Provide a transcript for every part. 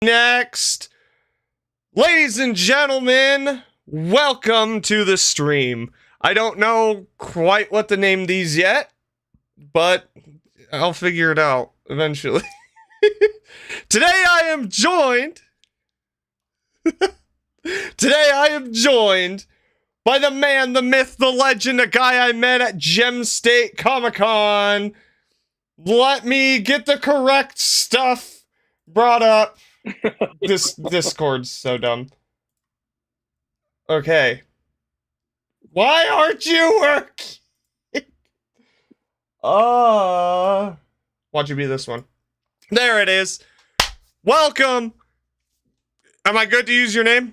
Next, ladies and gentlemen, welcome to the stream. I don't know quite what to name these yet, but I'll figure it out eventually. Today I am joined by the man, the myth, the legend, a guy I met at Gem State Comic-Con. Let me get the correct stuff brought up. This Discord's so dumb. Okay. Why aren't you working? Watch you be this one. There it is. Welcome. Am I good to use your name?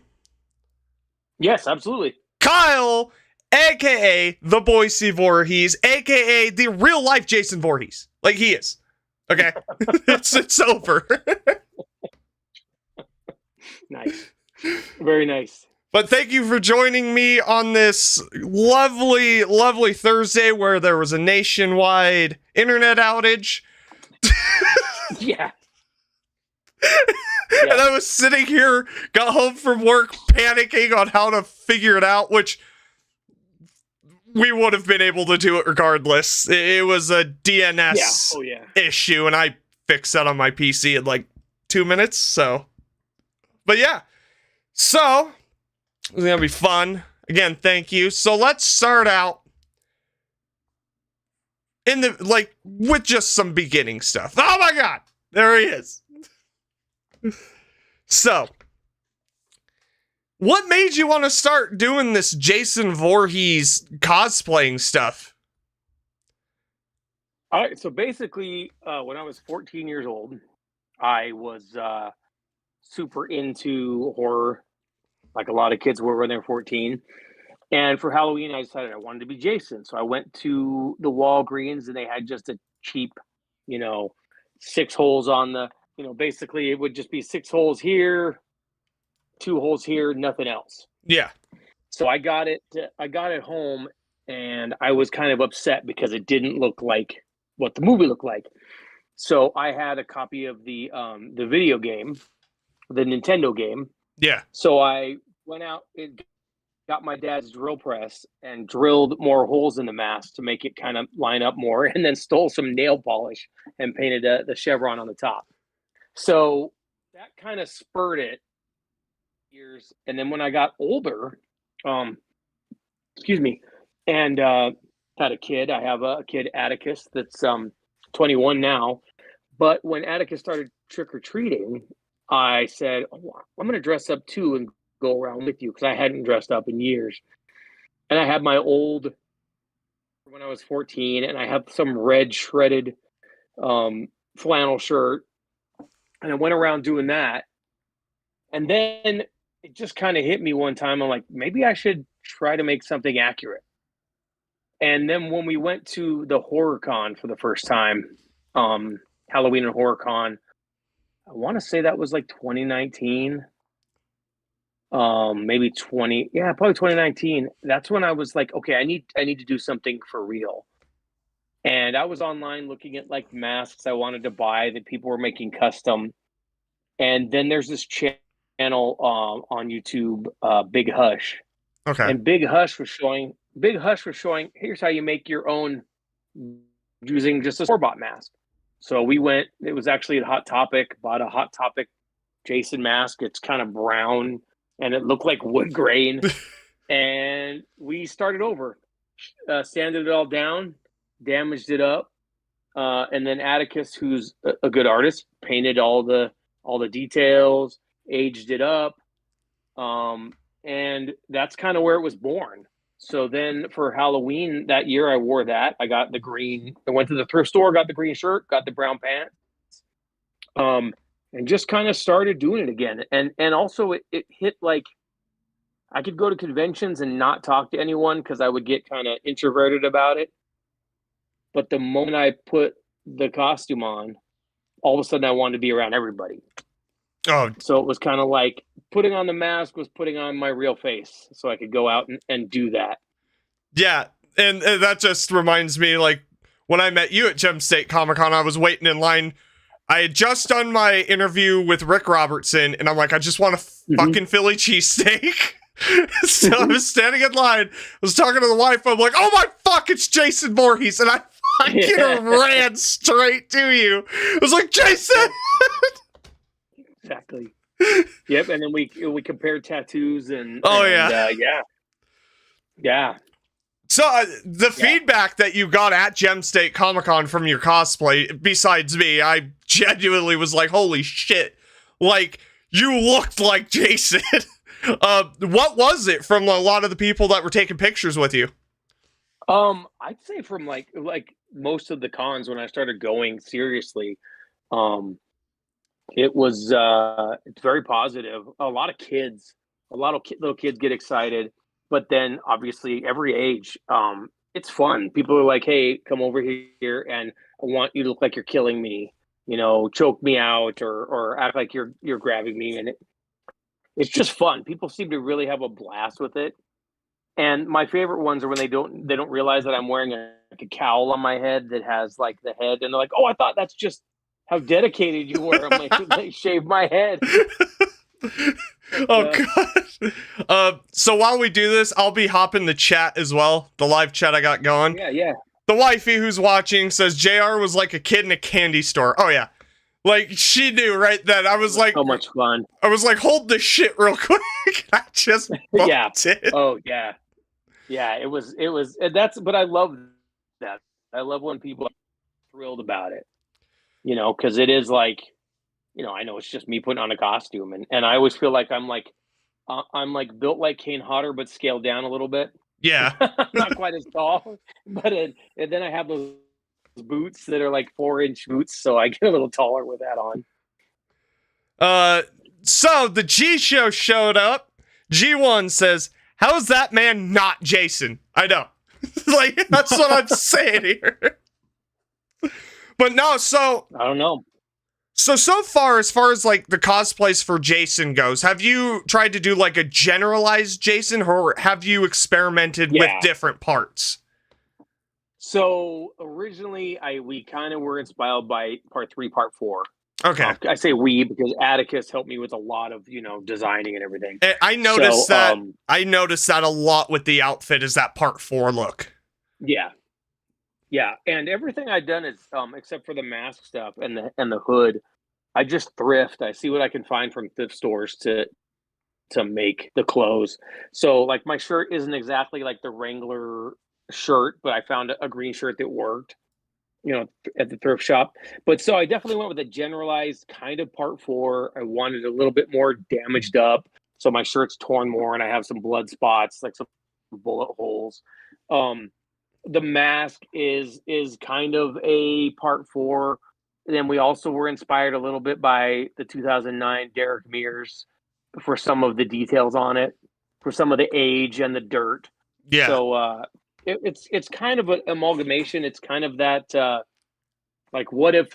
Yes, absolutely. Kyle, aka the Boise.Voorhees, aka the real life Jason Voorhees. Like he is. Okay. it's over. Nice. Very nice. But thank you for joining me on this lovely, lovely Thursday where there was a nationwide internet outage. Yeah. And I was sitting here, got home from work, panicking on how to figure it out, which we would have been able to do it regardless. It was a DNS issue, and I fixed that on my PC in like 2 minutes, so. But yeah, so it's gonna be fun. Again, thank you. So let's start out with just some beginning stuff. Oh my god, there he is. So, what made you want to start doing this Jason Voorhees cosplaying stuff? All right, so basically, when I was 14 years old, I was super into horror, like a lot of kids were when they were 14. And for Halloween, I decided I wanted to be Jason. So I went to the Walgreens, and they had just a cheap, 6 holes on the, basically it would just be 6 holes here, 2 holes here, nothing else. Yeah. So I got it home, and I was kind of upset because it didn't look like what the movie looked like. So I had a copy of the video game, the Nintendo game. Yeah. So I went out and got my dad's drill press and drilled more holes in the mask to make it kind of line up more, and then stole some nail polish and painted the chevron on the top. So that kind of spurred it years. And then when I got older, and had a kid, I have a kid, Atticus, that's 21 now. But when Atticus started trick-or-treating, I said, I'm going to dress up too and go around with you, because I hadn't dressed up in years. And I had my old, when I was 14, and I have some red shredded flannel shirt. And I went around doing that. And then it just kind of hit me one time. I'm like, maybe I should try to make something accurate. And then when we went to the Horror Con for the first time, Halloween and Horror Con, I want to say that was like 2019. Probably 2019. That's when I was like, okay, I need to do something for real. And I was online looking at like masks I wanted to buy that people were making custom. And then there's this channel on YouTube, Big Hush. Okay. And Big Hush was showing, here's how you make your own using just a store-bought mask. So we went, it was actually at Hot Topic, bought a Hot Topic Jason mask. It's kind of brown and it looked like wood grain. And we started over, sanded it all down, damaged it up. And then Atticus, who's a good artist, painted all the details, aged it up. And that's kind of where it was born. So then for Halloween that year, I wore that. I got the green. I went to the thrift store, got the green shirt, got the brown pants, and just kind of started doing it again. And also it hit like I could go to conventions and not talk to anyone because I would get kind of introverted about it. But the moment I put the costume on, all of a sudden I wanted to be around everybody. Oh, so it was kind of like putting on the mask was putting on my real face so I could go out and do that. Yeah. And that just reminds me, like when I met you at Gem State Comic-Con, I was waiting in line. I had just done my interview with Rick Robertson, and I'm like, I just want a fucking Philly cheesesteak. So I was standing in line, I was talking to the wife, I'm like, oh my fuck, it's Jason Voorhees, and I fucking ran straight to you. I was like, Jason! Exactly. Yep, and then we compared tattoos and yeah. So the feedback that you got at Gem State Comic-Con from your cosplay, besides me, I genuinely was like, holy shit, like, you looked like Jason. What was it from a lot of the people that were taking pictures with you? I'd say from like most of the cons when I started going seriously, it was it's very positive. A lot of kids, little kids get excited, but then obviously every age, it's fun. People are like, "Hey, come over here, and I want you to look like you're killing me. You know, choke me out, or act like you're grabbing me." And it's just fun. People seem to really have a blast with it. And my favorite ones are when they don't realize that I'm wearing a cowl on my head that has like the head, and they're like, "Oh, I thought that's just how dedicated you were." I'm like, "They shaved my head." God. So while we do this, I'll be hopping the chat as well, the live chat I got going. Yeah. The wifey who's watching says JR was like a kid in a candy store. Oh yeah, like she knew right then. I was like, so much fun. I was like, hold this shit real quick. I just it. Oh yeah. Yeah, it was, but I love that. I love when people are thrilled about it, you know, because it is like, you know, I know it's just me putting on a costume, and I always feel like I'm like built like Kane Hodder, but scaled down a little bit. Yeah. Not quite as tall, but and then I have those boots that are like 4-inch boots, so I get a little taller with that on. So the G Show showed up. G1 says, how is that man not Jason? I know. Like, that's what I'm saying here. But no, so... I don't know. So far as like the cosplays for Jason goes, have you tried to do like a generalized Jason, or have you experimented with different parts? So originally we kind of were inspired by part 3, part 4. Okay. I say we because Atticus helped me with a lot of, you know, designing and everything. And I noticed I noticed that a lot with the outfit is that part 4 look. Yeah. Yeah, and everything I've done is except for the mask stuff and the hood, I just thrift. I see what I can find from thrift stores to make the clothes. So like my shirt isn't exactly like the Wrangler shirt, but I found a green shirt that worked, you know, at the thrift shop. But so I definitely went with a generalized kind of part 4. I wanted a little bit more damaged up, so my shirt's torn more and I have some blood spots, like some bullet holes. The mask is kind of a part 4. And then we also were inspired a little bit by the 2009 Derek Mears for some of the details on it, for some of the age and the dirt. Yeah. So it's kind of an amalgamation. It's kind of that like, what if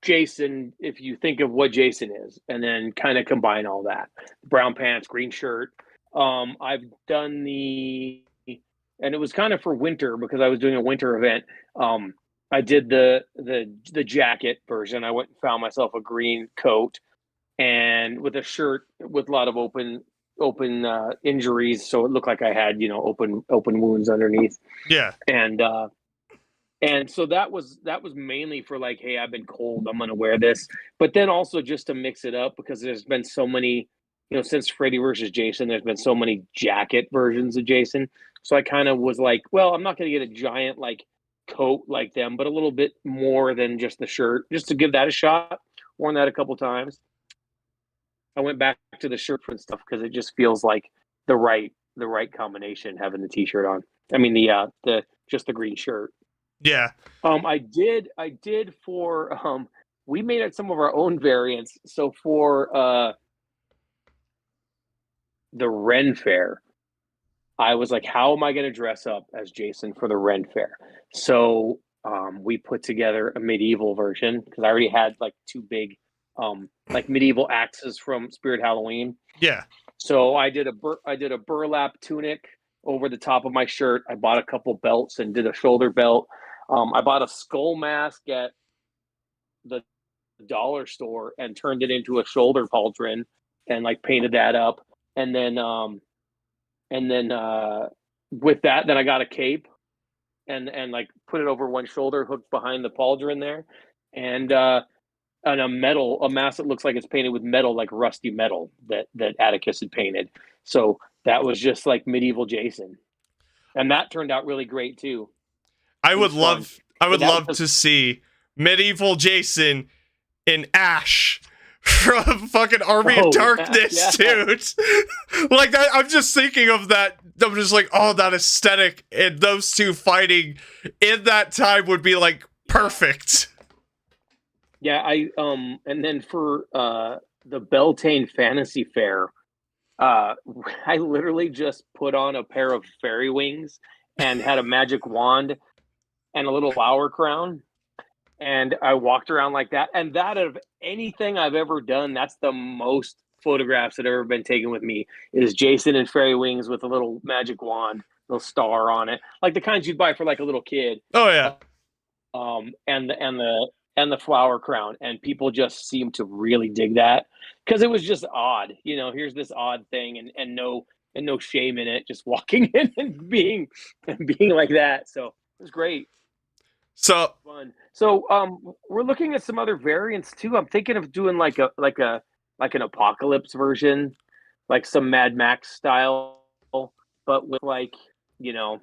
Jason, if you think of what Jason is, and then kind of combine all that. Brown pants, green shirt. I've done and it was kind of for winter because I was doing a winter event. I did the jacket version. I went and found myself a green coat and with a shirt with a lot of open injuries, so it looked like I had, you know, open wounds underneath. Yeah. And so that was mainly for like, hey, I've been cold, I'm gonna wear this. But then also just to mix it up because there's been so many, you know, since Freddy versus Jason, there's been so many jacket versions of Jason. So I kind of was like, well, I'm not gonna get a giant like coat like them, but a little bit more than just the shirt, just to give that a shot. Worn that a couple times. I went back to the shirt and stuff because it just feels like the right combination having the t-shirt on. I mean the just the green shirt. Yeah. I did for we made it some of our own variants. So for the Ren Fair, I was like, how am I going to dress up as Jason for the Ren Fair? So we put together a medieval version because I already had like 2 big like medieval axes from Spirit Halloween. Yeah. So I did a burlap tunic over the top of my shirt. I bought a couple belts and did a shoulder belt. I bought a skull mask at the dollar store and turned it into a shoulder pauldron and like painted that up. And then with that, then I got a cape and like put it over one shoulder, hooked behind the pauldron there, and a mask that looks like it's painted with metal, like rusty metal that Atticus had painted. So that was just like medieval Jason, and that turned out really great too. I would love to see medieval Jason in ash from fucking Army of Darkness, dude. Like that, I'm just thinking of that. I'm just like, oh, that aesthetic and those two fighting in that time would be like perfect. Yeah, and then for the Beltane Fantasy Fair, I literally just put on a pair of fairy wings and had a magic wand and a little flower crown, and I walked around like that. And that, of anything I've ever done, that's the most photographs that have ever been taken with me, is Jason in fairy wings with a little magic wand, little star on it, like the kinds you'd buy for like a little kid. Oh yeah. And the flower crown, and people just seem to really dig that because it was just odd. You know, here's this odd thing, and no shame in it, just walking in and being like that. So it was great. So fun. So we're looking at some other variants too. I'm thinking of doing like an apocalypse version, like some Mad Max style, but with like, you know,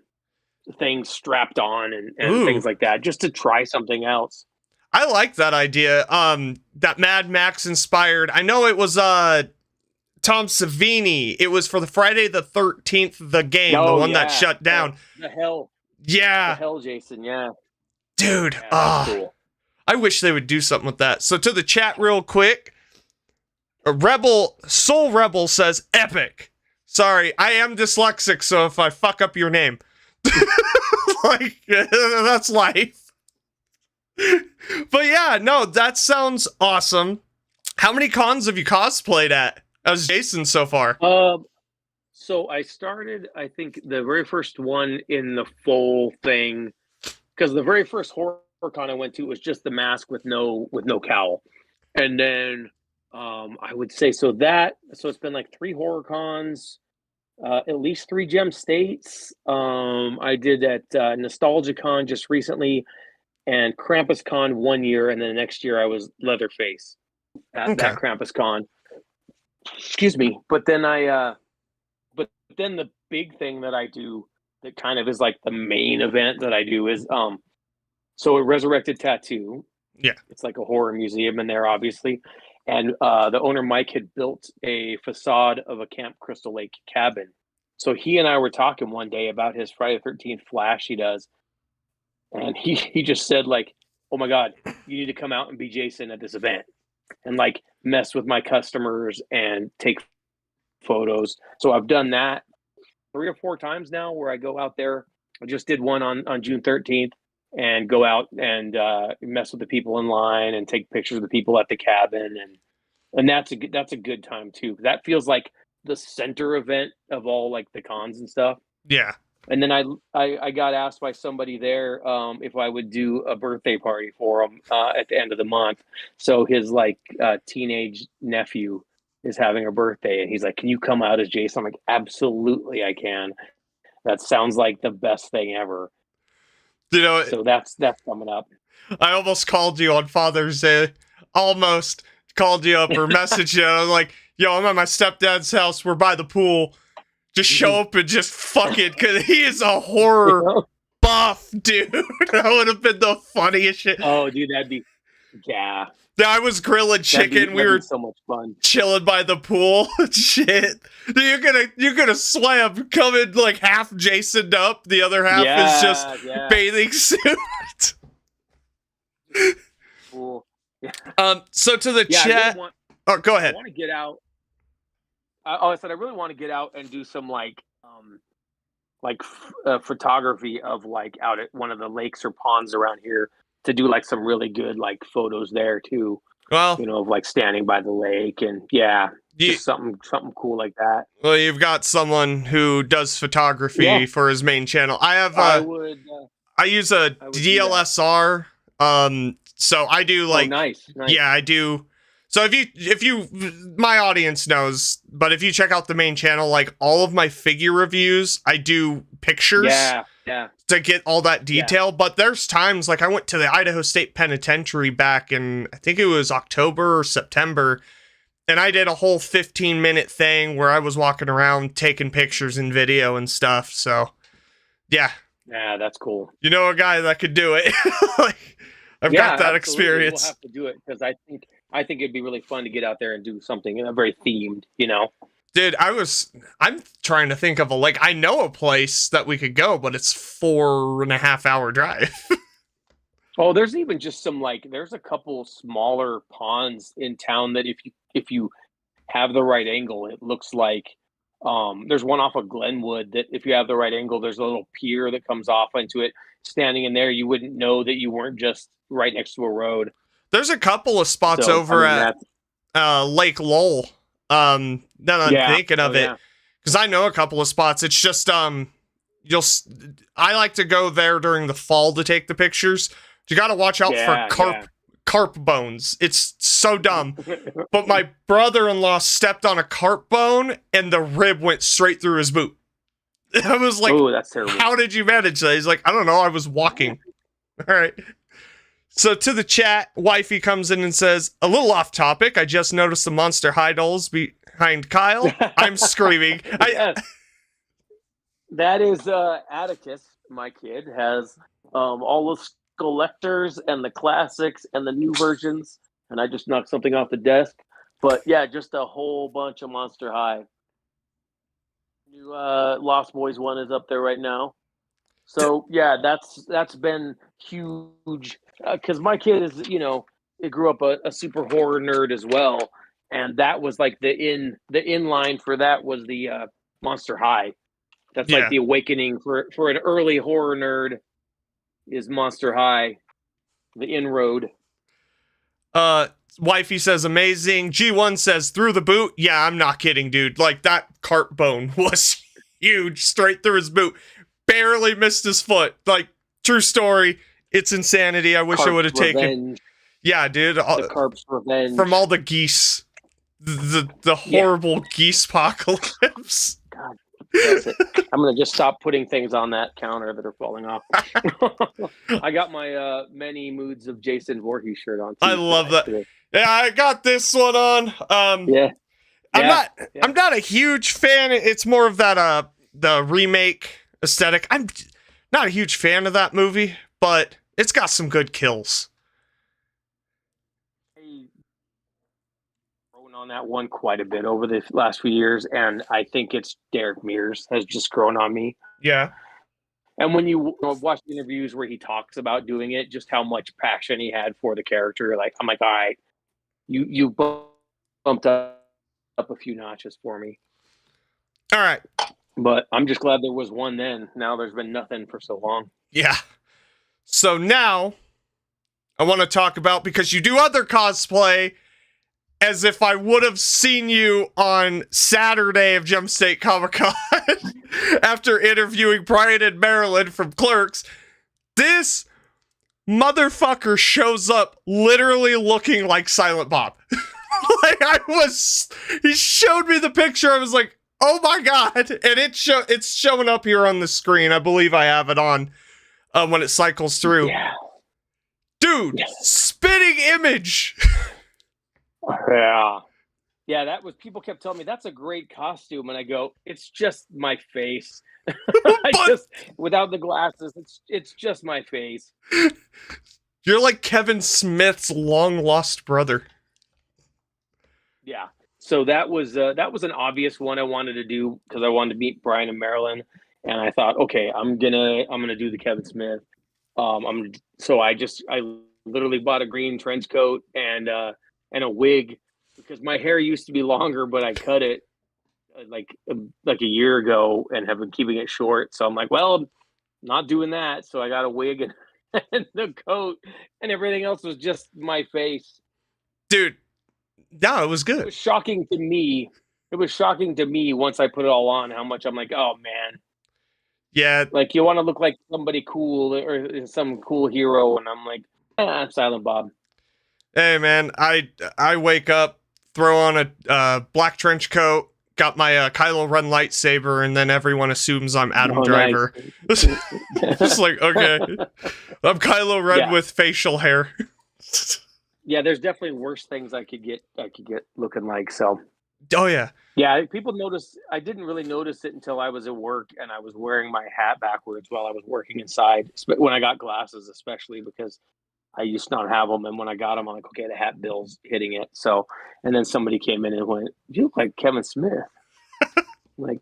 things strapped on and things like that, just to try something else. I like that idea. That Mad Max inspired. I know it was Tom Savini. It was for the Friday the 13th, the game, the one that shut down. The hell. Yeah. The hell, Jason. Yeah. Dude. Cool. I wish they would do something with that. So to the chat real quick. Soul Rebel says epic. Sorry, I am dyslexic, so if I fuck up your name, like that's life. But yeah, no, that sounds awesome. How many cons have you cosplayed at as Jason so far? So I started, I think, the very first one in the full thing, because the very first horror con I went to was just the mask with no cowl, and then I would say so it's been like 3 horror cons, at least 3 Gem States. I did at NostalgiaCon just recently, and Krampus Con 1 year, and then the next year I was Leatherface at that Krampus Con. Excuse me. But then then the big thing that I do that kind of is like the main event that I do is so at Resurrected Tattoo. Yeah. It's like a horror museum in there, obviously. And the owner, Mike, had built a facade of a Camp Crystal Lake cabin. So he and I were talking one day about his Friday the 13th flash he does. And he just said, like, oh my God, you need to come out and be Jason at this event and like mess with my customers and take photos. So I've done that 3 or 4 times now where I go out there. I just did one on June 13th and go out and mess with the people in line and take pictures of the people at the cabin. And that's a good time too. That feels like the center event of all like the cons and stuff. Yeah. And then I got asked by somebody there if I would do a birthday party for him at the end of the month. So his like teenage nephew is having a birthday, and he's like, "Can you come out as Jason?" I'm like, "Absolutely, I can." That sounds like the best thing ever. You know, so that's coming up. I almost called you on Father's Day. Almost called you up or messaged you. I was like, "Yo, I'm at my stepdad's house. We're by the pool. Just show up and just fuck it," because he is a horror buff, dude. That would have been the funniest shit. Oh, dude, that'd be, yeah. I was grilling chicken. We were so much fun, chilling by the pool. Shit, you're gonna slam. Come in like half Jasoned up. The other half is just bathing suit. Cool. So to the chat. Go ahead. I want to get out. I said I really want to get out and do some photography of like out at one of the lakes or ponds around here to do like some really good like photos there too. Well, you know, of like standing by the lake and just something cool like that. Well, you've got someone who does photography for his main channel. I have I use a DLSR So I do like, nice. yeah, I do. So if you, my audience knows, but if you check out the main channel, like all of my figure reviews, I do pictures to get all that detail. But there's times like I went to the Idaho State Penitentiary back in, I think it was October or September, and I did a whole 15-minute thing where I was walking around taking pictures and video and stuff. So, yeah. Yeah, that's cool. You know a guy that could do it. Like, I've got that experience. We'll have to do it because I think it'd be really fun to get out there and do something very themed, you know? Dude, I'm trying to think of I know a place that we could go, but it's 4.5 hour drive. Oh, there's even just some there's a couple smaller ponds in town that if you have the right angle, it looks like there's one off of Glenwood that if you have the right angle, there's a little pier that comes off into it. Standing in there, you wouldn't know that you weren't just right next to a road. There's a couple of spots over at Lake Lowell. Now that I'm thinking of it, because I know a couple of spots. It's just I like to go there during the fall to take the pictures. You got to watch out for carp bones. It's so dumb. But my brother-in-law stepped on a carp bone and the rib went straight through his boot. I was like, "Oh, that's terrible. How did you manage that?" He's like, "I don't know. I was walking." All right. So to the chat, Wifey comes in and says, "A little off topic. I just noticed the Monster High dolls behind Kyle." I'm screaming. Yes. That is Atticus, my kid, has all the collectors and the classics and the new versions. And I just knocked something off the desk. But yeah, just a whole bunch of Monster High. New Lost Boys one is up there right now. So yeah, that's been huge because my kid is, it grew up a super horror nerd as well, and that was like the inline for that was the Monster High. That's like the awakening for an early horror nerd is Monster High, the inroad. Wifey says amazing. G1 says through the boot. Yeah, I'm not kidding, dude. Like that carp bone was huge, straight through his boot. Barely missed his foot. Like, true story. It's insanity. I wish I would have taken. Yeah, dude. The carp's revenge. From all the geese. The horrible geese apocalypse. God, that's it. I'm going to just stop putting things on that counter that are falling off. I got my Many Moods of Jason Voorhees shirt on. I love that. Today. Yeah, I got this one on. I'm not a huge fan. It's more of that the remake aesthetic. I'm not a huge fan of that movie, but it's got some good kills. I've grown on that one quite a bit over the last few years, and I think it's Derek Mears has just grown on me. Yeah. And when you watch the interviews where he talks about doing it, just how much passion he had for the character, I'm like, all right, you bumped up a few notches for me. All right. But I'm just glad there was one then. Now there's been nothing for so long. Yeah. So now I want to talk about, because you do other cosplay, as if I would have seen you on Saturday of Gem State Comic-Con after interviewing Brian and Marilyn from Clerks. This motherfucker shows up literally looking like Silent Bob. He showed me the picture. I was like, oh my God. And it's showing up here on the screen. I believe I have it on when it cycles through. Yeah. Dude, spitting image. Yeah. Yeah, that was, people kept telling me that's a great costume. And I go, it's just my face. Without the glasses, it's just my face. You're like Kevin Smith's long lost brother. Yeah. So that was an obvious one I wanted to do because I wanted to meet Brian and Marilyn, and I thought, okay, I'm gonna do the Kevin Smith. So I literally bought a green trench coat and a wig because my hair used to be longer, but I cut it like a year ago and have been keeping it short. So I'm like, well, I'm not doing that. So I got a wig and the coat, and everything else was just my face. Dude. No, it was good. It was shocking to me. It was shocking to me once I put it all on how much I'm like, oh man. Yeah. Like you want to look like somebody cool or some cool hero, and I'm like, Silent Bob. Hey man, I wake up, throw on a black trench coat, got my Kylo Ren lightsaber, and then everyone assumes I'm Adam Driver. Nice. Just like, okay, I'm Kylo Ren Yeah. with facial hair. Yeah, there's definitely worse things I could get looking like. So Oh yeah. yeah, people notice. I didn't really notice it until I was at work and I was wearing my hat backwards while I was working inside. When I got glasses, especially because I used to not have them, and when I got them, I'm like, okay, the hat bill's hitting it. So, and then somebody came in and went, "You look like Kevin Smith." I'm like,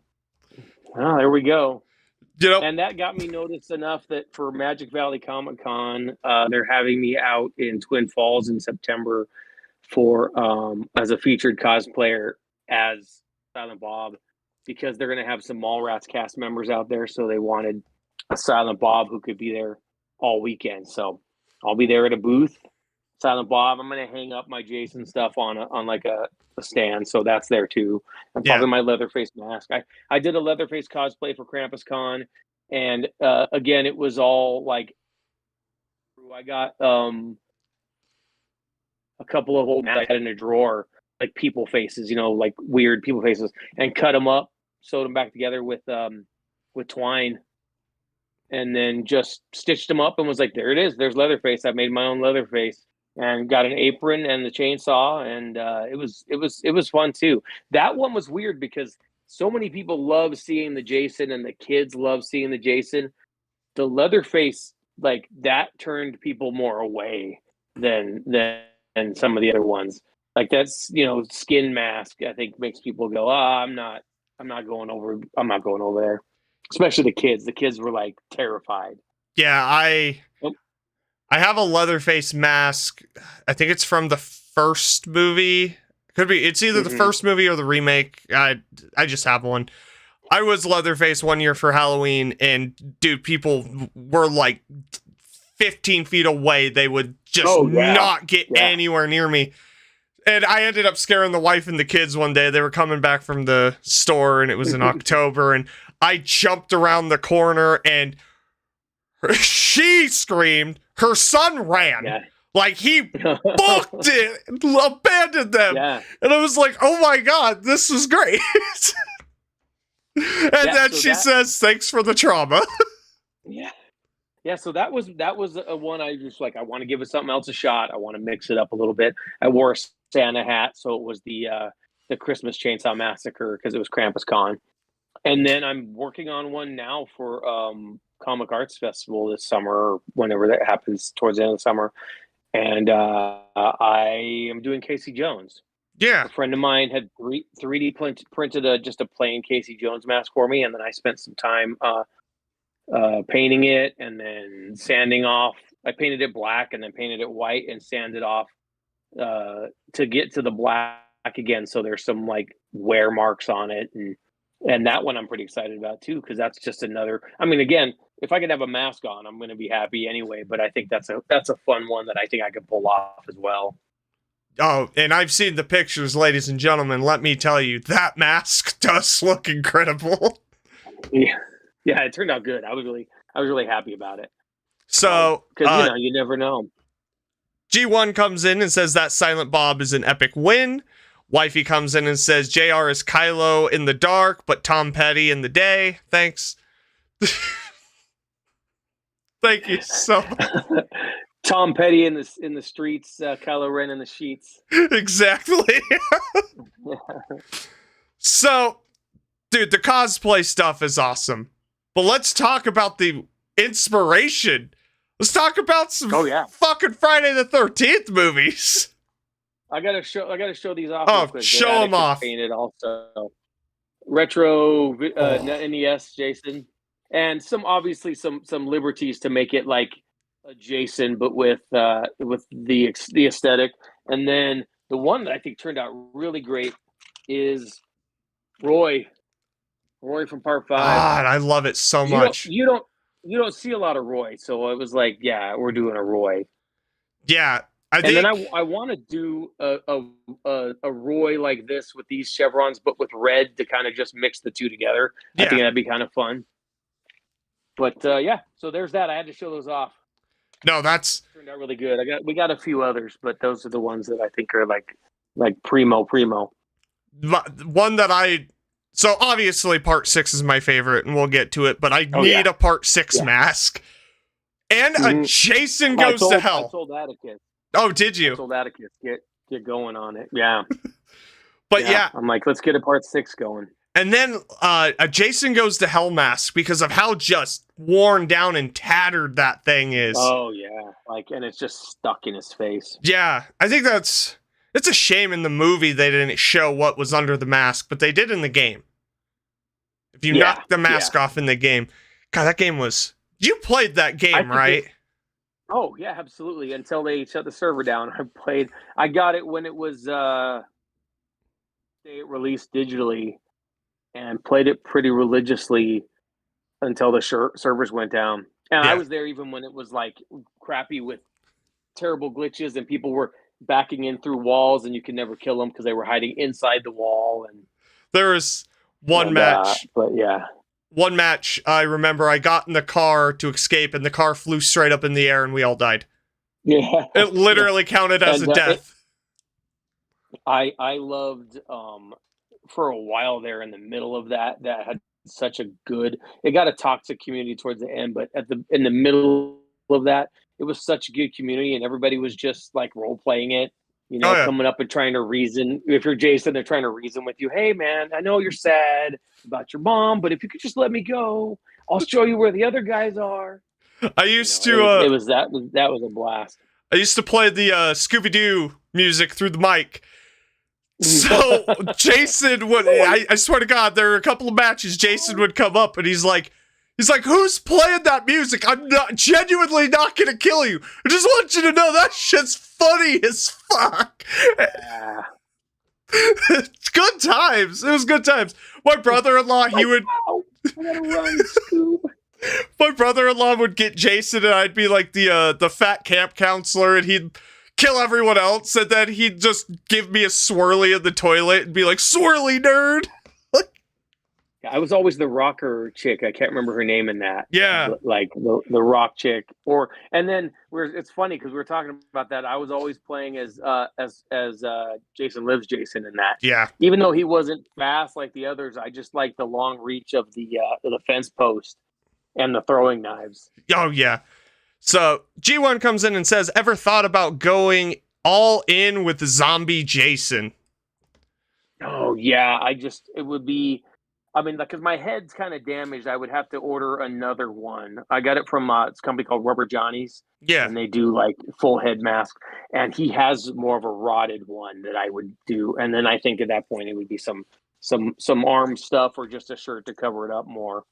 oh, there we go. You know, And that got me noticed enough that for Magic Valley Comic Con, they're having me out in Twin Falls in September for as a featured cosplayer as Silent Bob, because they're going to have some Mallrats cast members out there. So they wanted a Silent Bob who could be there all weekend. So I'll be there at a booth, Silent Bob. I'm going to hang up my Jason stuff on like a stand, so that's there too. And probably my Leatherface mask. I did a Leatherface cosplay for Krampus Con, and again, it was all like I got a couple of old masks I had in a drawer, like people faces, like weird people faces, and cut them up, sewed them back together with twine, and then just stitched them up and was like, there it is. There's Leatherface. I made my own Leatherface and got an apron and the chainsaw, and it was fun too. That one was weird because so many people love seeing the Jason and the kids love seeing the Jason. The Leatherface, like, that turned people more away than some of the other ones. Like, that's, skin mask, I think, makes people go, I'm not going over there. Especially the kids. The kids were like terrified. Yeah, I have a Leatherface mask. I think it's from the first movie. Could be. It's either the first movie or the remake. I just have one. I was Leatherface one year for Halloween, and dude, people were like 15 feet away. They would just not get anywhere near me. And I ended up scaring the wife and the kids one day. They were coming back from the store, and it was in October, and I jumped around the corner, and she screamed. Her son ran. Yeah. Like, he booked it, abandoned them. Yeah. And I was like, oh my God, this is great. And then she says, thanks for the trauma. Yeah. Yeah, so that was a one I just like, I want to give it something else a shot. I want to mix it up a little bit. I wore a Santa hat, so it was the Christmas Chainsaw Massacre because it was Krampus Con. And then I'm working on one now for Comic Arts Festival this summer, or whenever that happens towards the end of the summer. And I am doing Casey Jones. Yeah. A friend of mine had 3D printed just a plain Casey Jones mask for me, and then I spent some time painting it and then sanding off. I painted it black and then painted it white and sanded off to get to the black again. So there's some like wear marks on it, and that one I'm pretty excited about too, because that's just another. I mean, again, if I could have a mask on, I'm going to be happy anyway. But I think that's a fun one that I think I could pull off as well. Oh, and I've seen the pictures, ladies and gentlemen. Let me tell you, that mask does look incredible. Yeah, it turned out good. I was really happy about it. So, because you never know. G1 comes in and says that Silent Bob is an epic win. Wifey comes in and says JR is Kylo in the dark, but Tom Petty in the day. Thanks. Thank you so much. Tom Petty in the streets, Kylo Ren in the sheets. Exactly. So, dude, the cosplay stuff is awesome. But let's talk about the inspiration. Let's talk about some fucking Friday the 13th movies. I gotta show these off. Oh, show them off. Painted also retro NES Jason, and obviously some liberties to make it like a Jason, but with the aesthetic. And then the one that I think turned out really great is Roy from Part 5. God, I love it so much. You don't see a lot of Roy, so it was like, yeah, we're doing a Roy. Yeah, and then I want to do a Roy like this with these chevrons, but with red to kind of just mix the two together. Yeah. I think that'd be kind of fun. But so there's that. I had to show those off. No, that's Turned out really good. We got a few others, but those are the ones that I think are like primo. one that I. So obviously, part 6 is my favorite, and we'll get to it. But I Oh, need yeah. a part 6 mask and a Jason Goes to Hell. I told Atticus. Oh, did you? I told Atticus get going on it. Yeah. But yeah, I'm like, let's get a part 6 going. and then a Jason Goes to Hell mask because of how just worn down and tattered that thing is. Oh yeah, and it's just stuck in his face. Yeah, I think it's a shame in the movie they didn't show what was under the mask, but they did in the game. If you knock the mask off in the game, God, that game was. You played that game, right? Oh yeah, absolutely. Until they shut the server down, I got it when it was released digitally, and played it pretty religiously until the servers went down. And I was there even when it was like crappy with terrible glitches, and people were backing in through walls, and you could never kill them because they were hiding inside the wall. And there was one match, but yeah, one match. I remember I got in the car to escape, and the car flew straight up in the air, and we all died. Yeah, it literally counted as a death. I loved for a while there in the middle of that had such a good. It got a toxic community towards the end, but in the middle of that, it was such a good community, and everybody was just like role playing it. Coming up and trying to reason. If you're Jason, they're trying to reason with you. Hey, man, I know you're sad about your mom, but if you could just let me go, I'll show you where the other guys are. I used to. It was that was a blast. I used to play the Scooby-Doo music through the mic. So Jason would. I swear to God, there are a couple of matches. Jason would come up and he's like, "Who's playing that music? I'm genuinely not gonna kill you. I just want you to know that shit's funny as fuck." Yeah. Good times. It was good times. My brother-in-law, he would. I gotta run, Scoob. My brother-in-law would get Jason, and I'd be like the fat camp counselor, and he'd kill everyone else, and then he'd just give me a swirly in the toilet and be like, "Swirly nerd." I was always the rocker chick. I can't remember her name in that. Yeah, like the rock chick. And then it's funny because we were talking about that. I was always playing as Jason Lives Jason in that. Yeah. Even though he wasn't fast like the others, I just liked the long reach of the fence post and the throwing knives. Oh yeah. So G1 comes in and says, "Ever thought about going all in with zombie Jason?" Oh yeah, it would be. I mean, because my head's kind of damaged, I would have to order another one. I got it from it's a company called Rubber Johnny's. Yeah. And they do like full head mask. And he has more of a rotted one that I would do. And then I think at that point it would be some arm stuff or just a shirt to cover it up more.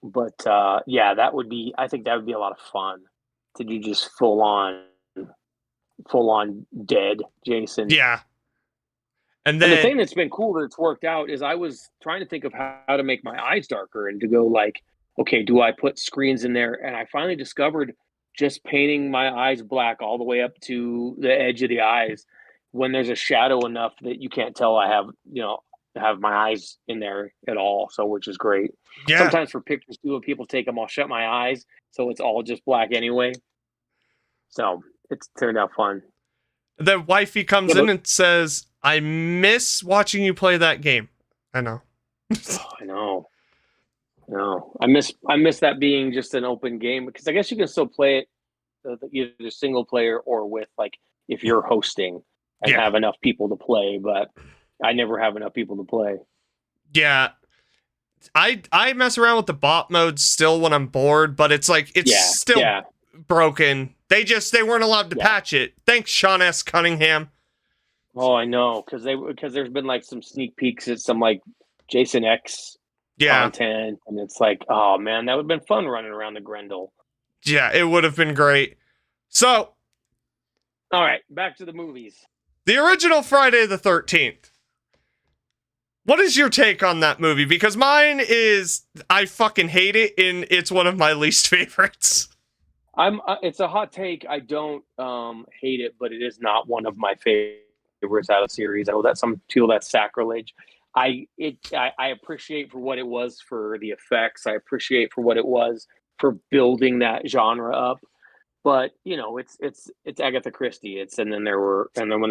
But yeah, I think that would be a lot of fun to do just full on dead Jason. Yeah. And the thing that's been cool that it's worked out is I was trying to think of how to make my eyes darker and to go like, okay, do I put screens in there? And I finally discovered just painting my eyes black all the way up to the edge of the eyes when there's a shadow enough that you can't tell I have my eyes in there at all. So, which is great. Yeah. Sometimes for pictures too, when people take them, I'll shut my eyes. So it's all just black anyway. So it's turned out fun. Then wifey comes in and says, "I miss watching you play that game." I know. I know. No, I miss that being just an open game, because I guess you can still play it either single player or with, like, if you're hosting and have enough people to play, but I never have enough people to play. Yeah. I mess around with the bot mode still when I'm bored, but it's like still broken. They weren't allowed to patch it. Thanks, Sean S. Cunningham. Oh, I know, because there's been like some sneak peeks at some like Jason X content, and it's like, oh man, that would have been fun running around the Grendel. Yeah, it would have been great. So, all right, back to the movies. The original Friday the 13th. What is your take on that movie? Because mine is, I fucking hate it, and it's one of my least favorites. It's a hot take. I don't hate it, but it is not one of my favorites out of the series. I know that some feel that's sacrilege. I appreciate for what it was for the effects. I appreciate for what it was for building that genre up. But it's Agatha Christie. And then when there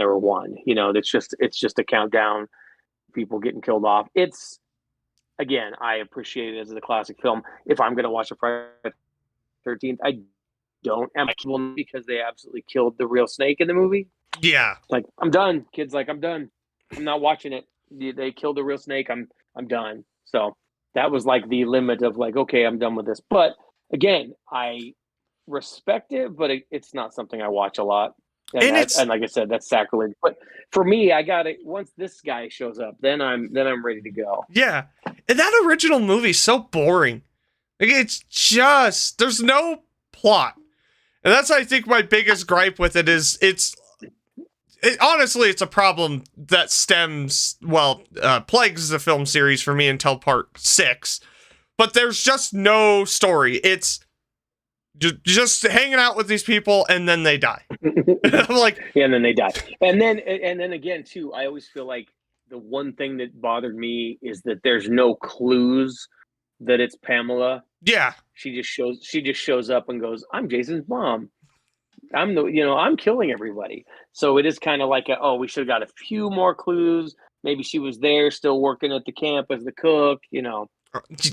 were one, it's just a countdown, people getting killed off. It's, again, I appreciate it as a classic film. If I'm going to watch a Friday the 13th, I don't am because they absolutely killed the real snake in the movie. Yeah. Like, I'm done. Kids, like, I'm done. I'm not watching it. They killed the real snake. I'm done. So that was like the limit of like, okay, I'm done with this. But again, I respect it, but it's not something I watch a lot. And like I said, that's sacrilege. But for me, I got it. Once this guy shows up, then I'm ready to go. Yeah, and that original movie's so boring. Like, it's just, there's no plot, and that's, I think, my biggest gripe with it is honestly, it's a problem that plagues the film series for me until part 6. But there's just no story. It's just hanging out with these people, and then they die. I'm like, yeah, and then they die. And then again, too, I always feel like the one thing that bothered me is that there's no clues that it's Pamela. Yeah. She just shows up and goes, "I'm Jason's mom. I'm killing everybody." So it is kind of like we should have got a few more clues. Maybe she was there still working at the camp as the cook,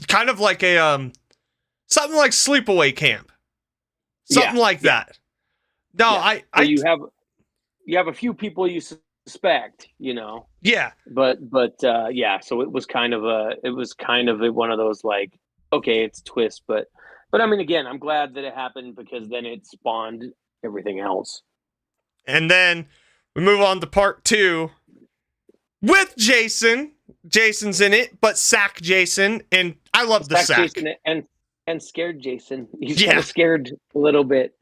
Kind of like a something like Sleepaway Camp. Something like that. No, yeah. You have a few people you suspect, Yeah. But yeah, so it was kind of one of those like, okay, it's a twist, but I mean, again, I'm glad that it happened because then it spawned everything else. And then we move on to part 2 with Jason. Jason's in it, but sack Jason, and I love the sack. Jason and scared Jason. He's kind of scared a little bit.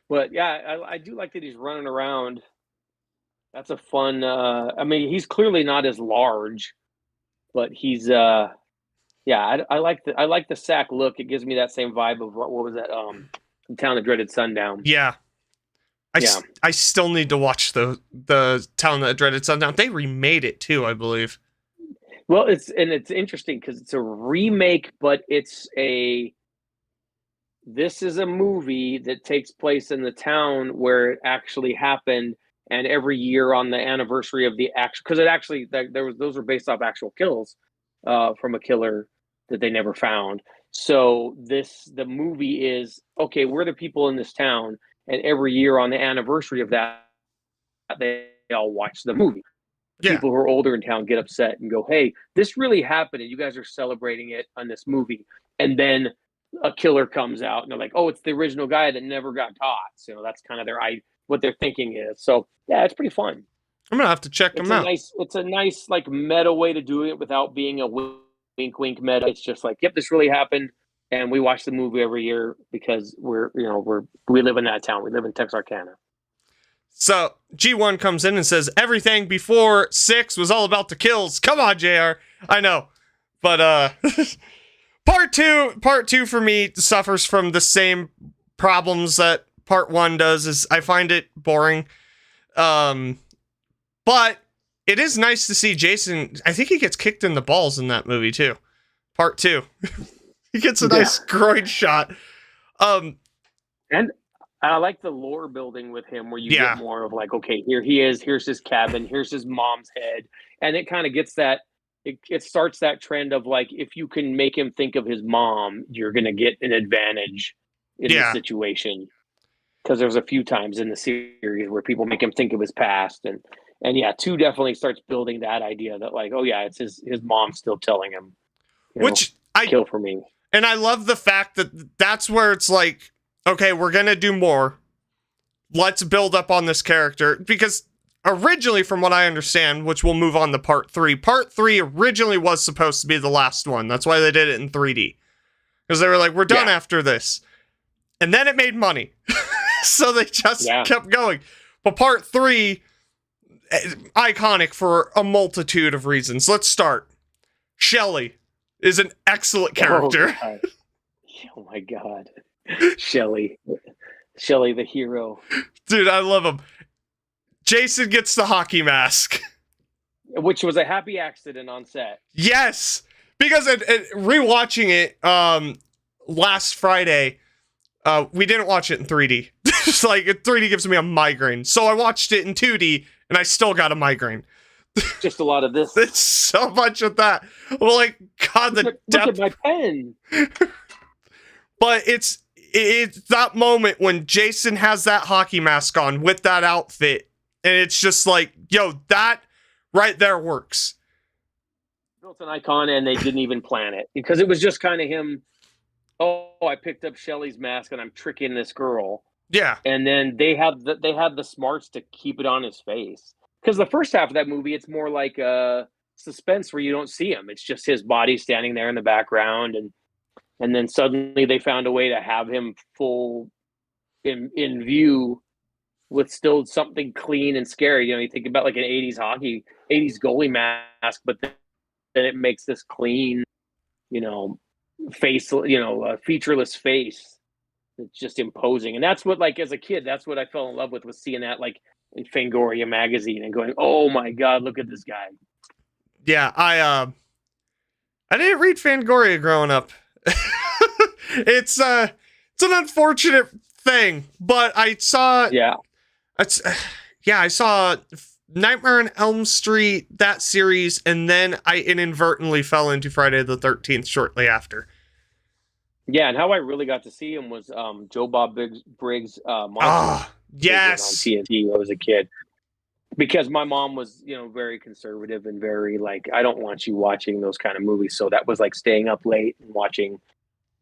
But yeah, I do like that he's running around. That's a fun. I mean, he's clearly not as large, but he's. I like the sack look. It gives me that same vibe of what was that? Town that Dreaded Sundown. Yeah. I still need to watch the Town That Dreaded Sundown. They remade it too, I believe. Well, it's interesting because it's a remake, but this is a movie that takes place in the town where it actually happened, and every year on the anniversary of the actual, because it actually those were based off actual kills from a killer that they never found. So the movie is, okay, we're the people in this town, and every year on the anniversary of that, they all watch the movie. Yeah. People who are older in town get upset and go, "Hey, this really happened, and you guys are celebrating it on this movie." And then a killer comes out, and they're like, "Oh, it's the original guy that never got caught." So that's kind of what they're thinking is. So yeah, it's pretty fun. I'm gonna have to check them out. It's a nice like meta way to do it without being a wink meta. It's just like, yep, this really happened, and we watch the movie every year because we live in that town. We live in Texarkana. So G1 comes in and says everything before 6 was all about the kills. Come on, JR. I know. But part two for me suffers from the same problems that part 1 does. Is I find it boring. But it is nice to see Jason. I think he gets kicked in the balls in that movie too. Part 2. He gets a nice groin shot. And I like the lore building with him where you get more of like, okay, here he is, here's his cabin, here's his mom's head. And it kind of gets that, it starts that trend of like, if you can make him think of his mom, you're going to get an advantage in the situation. Because there's a few times in the series where people make him think of his past. And yeah, 2 definitely starts building that idea that like, oh yeah, it's his mom still telling him, kill for me. And I love the fact that that's where it's like, okay, we're going to do more. Let's build up on this character. Because originally, from what I understand, which we'll move on to part 3, part 3 originally was supposed to be the last one. That's why they did it in 3D. Because they were like, we're done after this. And then it made money. So they just kept going. But part 3, iconic for a multitude of reasons. Let's start. Shelley is an excellent character. Oh my God. Shelley the hero. Dude, I love him. Jason gets the hockey mask, which was a happy accident on set. Yes, because rewatching it last Friday, We didn't watch it in 3D. Just like 3D gives me a migraine. So I watched it in 2D and I still got a migraine. Just a lot of this. It's so much of that. Well, like, God, the depth. Look at my pen. But it's that moment when Jason has that hockey mask on with that outfit. And it's just like, yo, that right there works. Built an icon and they didn't even plan it. Because it was just kind of him. Oh, I picked up Shelly's mask and I'm tricking this girl. Yeah. And then they had the smarts to keep it on his face. Because the first half of that movie, it's more like a suspense where you don't see him. It's just his body standing there in the background. And then suddenly they found a way to have him full in view with still something clean and scary. You know, you think about like an 80s goalie mask, but then it makes this clean, face, a featureless face. It's just imposing. And that's what, like, as a kid, that's what I fell in love with, was seeing that, like, in Fangoria magazine and going, oh my God, look at this guy. Yeah, I didn't read Fangoria growing up. It's an unfortunate thing, but I saw I saw Nightmare on Elm Street, that series, and then I inadvertently fell into Friday the 13th shortly after. Yeah, and how I really got to see him was Joe Bob Briggs' Monster. Yes. On TNT when I was a kid. Because my mom was, very conservative and very like, I don't want you watching those kind of movies. So that was like staying up late and watching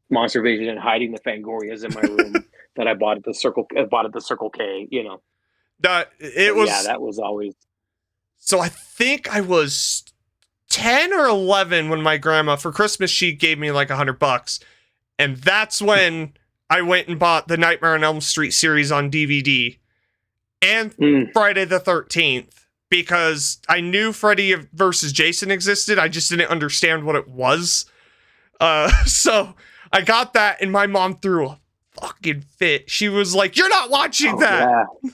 Monster Vision and hiding the Fangorias in my room that I bought at the Circle K, That was always. So I think I was 10 or 11 when my grandma for Christmas she gave me like $100, and that's when I went and bought the Nightmare on Elm Street series on DVD and Friday the 13th, because I knew Freddy versus Jason existed. I just didn't understand what it was. So I got that, and my mom threw a fucking fit. She was like, "You're not watching that." Yeah.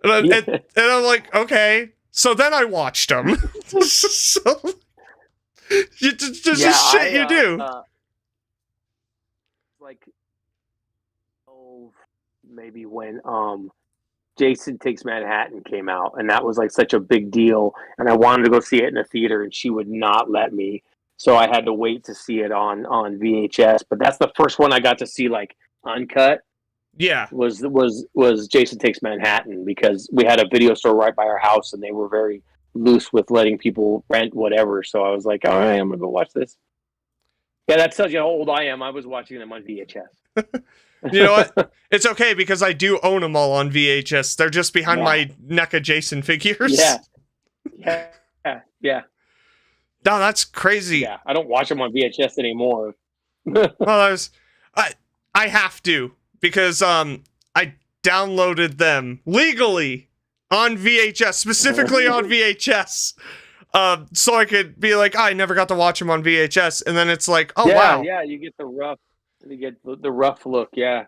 And I'm like, okay. So then I watched them. So just shit you do. Maybe when Jason Takes Manhattan came out, and that was like such a big deal, and I wanted to go see it in the theater, and she would not let me, so I had to wait to see it on VHS. But that's the first one I got to see like uncut. Yeah, was Jason Takes Manhattan, because we had a video store right by our house, and they were very loose with letting people rent whatever. So I was like, all right, I'm gonna go watch this. Yeah, that tells you how old I am. I was watching them on VHS. You know what? It's okay, because I do own them all on VHS. They're just behind my NECA Jason figures. Yeah. No, that's crazy. Yeah, I don't watch them on VHS anymore. Well, I have to, because I downloaded them legally on VHS, specifically on VHS, so I could be like, I never got to watch them on VHS, and then it's like, wow. Yeah, you get the rough look, yeah.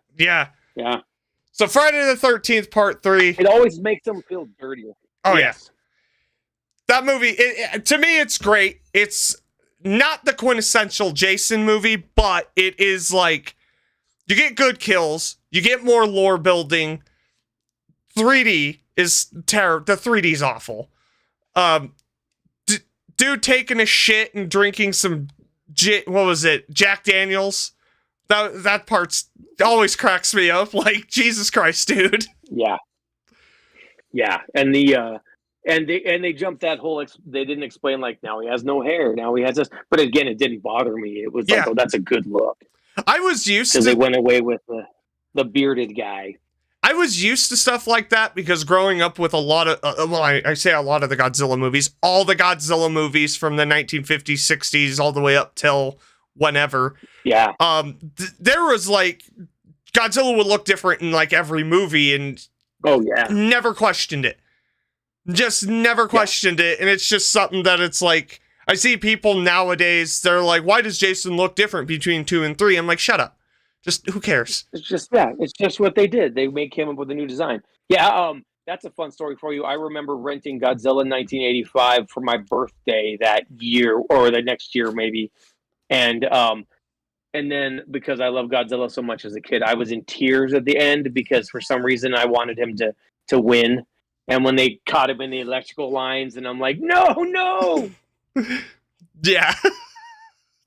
So Friday the 13th, Part 3. It always makes them feel dirtier. Oh, yes. That movie, to me, it's great. It's not the quintessential Jason movie, but it is like, you get good kills, you get more lore building. 3D is terrible. The 3D's awful. Dude taking a shit and drinking some, Jack Daniels. That part's always cracks me up. Like, Jesus Christ, dude. Yeah, and they jumped that whole. They didn't explain, like, now he has no hair, now he has this. But again, it didn't bother me. It was like, oh, that's a good look. I was used to, because they went away with the bearded guy. I was used to stuff like that, because growing up with a lot of, I say a lot of the Godzilla movies, all the Godzilla movies from the 1950s, 60s, all the way up till whenever. Yeah. There was like, Godzilla would look different in like every movie, and never questioned it. Just never questioned it. And it's just something that it's like, I see people nowadays, they're like, why does Jason look different between 2 and 3? I'm like, shut up. Just, who cares? It's just what they did. They came up with a new design. Yeah, that's a fun story for you. I remember renting Godzilla in 1985 for my birthday that year, or the next year maybe. And And then because I love Godzilla so much as a kid, I was in tears at the end because for some reason I wanted him to win. And when they caught him in the electrical lines, and I'm like, no. Yeah.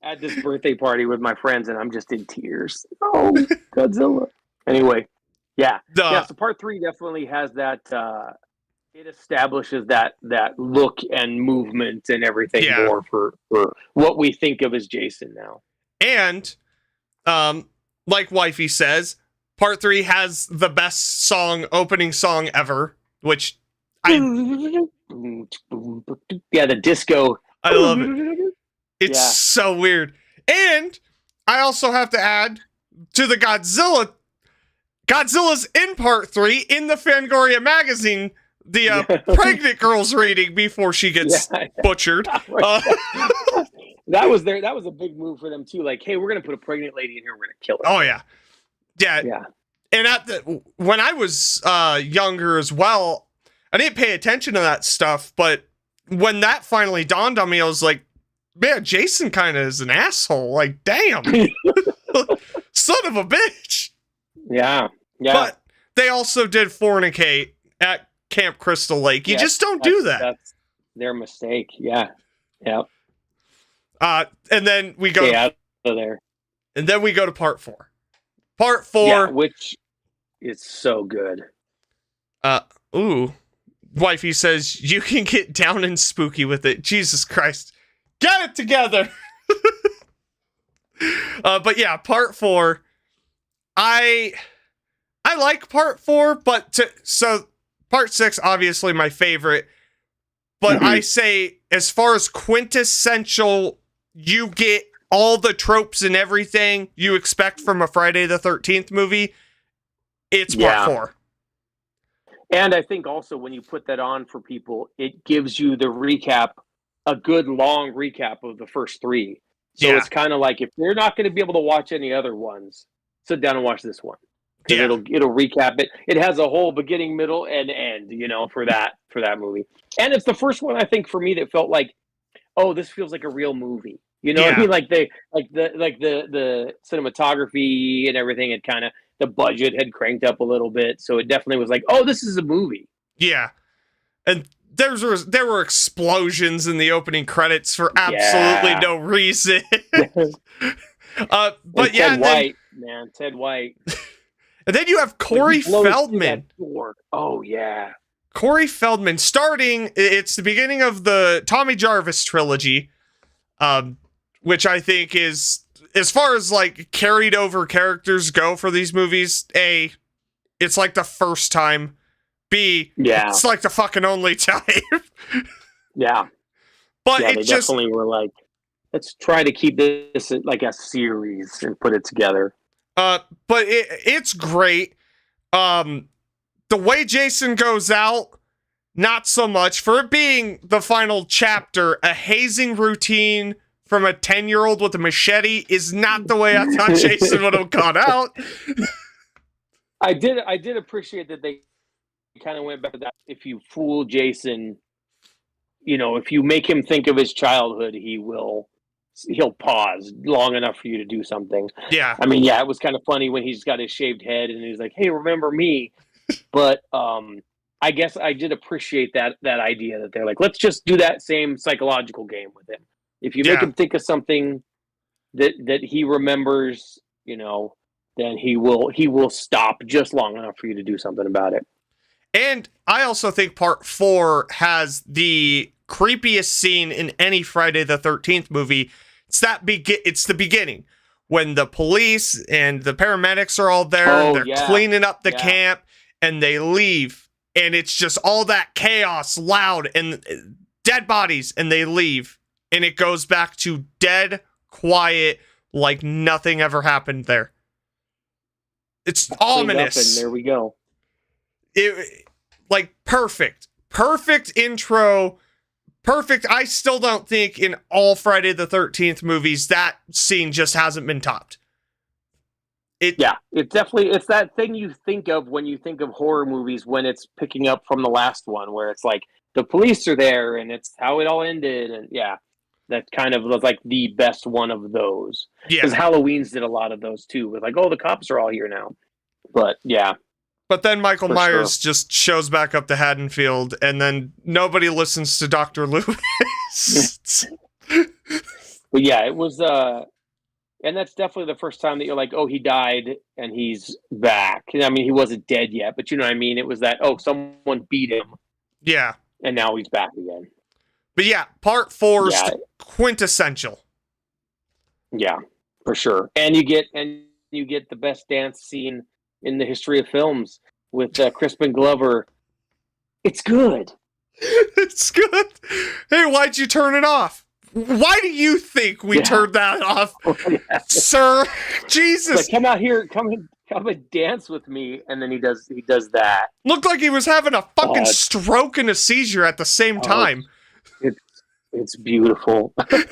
At this birthday party with my friends, and I'm just in tears. Oh, Godzilla. Anyway, yeah. So part 3 definitely has that. It establishes that look and movement and everything more for what we think of as Jason now. And, like Wifey says, part 3 has the best opening song ever, which the disco. I love it. It's so weird. And I also have to add to the Godzilla's in part 3 in the Fangoria magazine, the pregnant girl's reading before she gets butchered. That was a big move for them too. Like, hey, we're gonna put a pregnant lady in here. We're gonna kill her. Oh yeah. And when I was younger as well, I didn't pay attention to that stuff. But when that finally dawned on me, I was like, man, Jason kind of is an asshole. Like, damn, son of a bitch. Yeah. But they also did fornicate at Camp Crystal Lake. You just don't do that. That's their mistake. Yeah. And then we go out of there. And then we go to part 4. Part 4, which is so good. Wifey says you can get down and spooky with it. Jesus Christ, get it together. But yeah, part 4. I like part 4, but so part 6 obviously my favorite. But I say, as far as quintessential, you get all the tropes and everything you expect from a Friday the 13th movie, it's part 4. And I think also when you put that on for people, it gives you the recap, a good long recap of the first 3. So it's kind of like, if they're not going to be able to watch any other ones, sit down and watch this one. Because it'll recap it. It has a whole beginning, middle, and end, for that movie. And it's the first one, I think, for me that felt like, oh, this feels like a real movie. You know what I mean? Like the cinematography and everything had kind of, the budget had cranked up a little bit, so it definitely was like, oh, this is a movie. Yeah, and there were explosions in the opening credits for absolutely no reason. But Ted White. And then you have Corey Feldman. Oh yeah, Corey Feldman starting. It's the beginning of the Tommy Jarvis trilogy, which I think is, as far as like carried over characters go for these movies, A, it's like the first time. B, it's like the fucking only time. But they definitely were like, let's try to keep this like a series and put it together. But it's great. The way Jason goes out, not so much. For it being the final chapter, a hazing routine from a 10-year-old with a machete is not the way I thought Jason would have gone out. I did appreciate that they kind of went back to that. If you fool Jason, if you make him think of his childhood, he'll pause long enough for you to do something. Yeah. I mean, it was kind of funny when he's got his shaved head and he's like, hey, remember me? But I guess I did appreciate that idea that they're like, let's just do that same psychological game with him. If you make him think of something that he remembers, then he will stop just long enough for you to do something about it. And I also think part 4 has the creepiest scene in any Friday the 13th movie. It's the beginning when the police and the paramedics are all there and they're cleaning up the camp and they leave, and it's just all that chaos, loud, and dead bodies, and they leave, and it goes back to dead quiet, like nothing ever happened there. It's ominous. And there we go. It, like, perfect intro, perfect. I still don't think in all Friday the 13th movies that scene just hasn't been topped. It's that thing you think of when you think of horror movies, when it's picking up from the last one, where it's like the police are there and it's how it all ended, and that kind of was like the best one of those. Yeah. Because Halloween's did a lot of those too, with like, oh, the cops are all here now. But yeah. But then Michael For Myers sure. just shows back up to Haddonfield, and then nobody listens to Dr. Loomis. But yeah, it was and that's definitely the first time that you're like, oh, he died and he's back. I mean, he wasn't dead yet, but you know what I mean? It was that, oh, someone beat him Yeah. and now he's back again. But yeah, part 4 is Yeah. quintessential. Yeah, for sure. And you get the best dance scene in the history of films with Crispin Glover. It's good. It's good. Hey, why'd you turn it off? Why do you think we turned that off, sir? Jesus! Like, come out here, come and dance with me, and then he does that. Looked like he was having a fucking stroke and a seizure at the same time. It's beautiful. And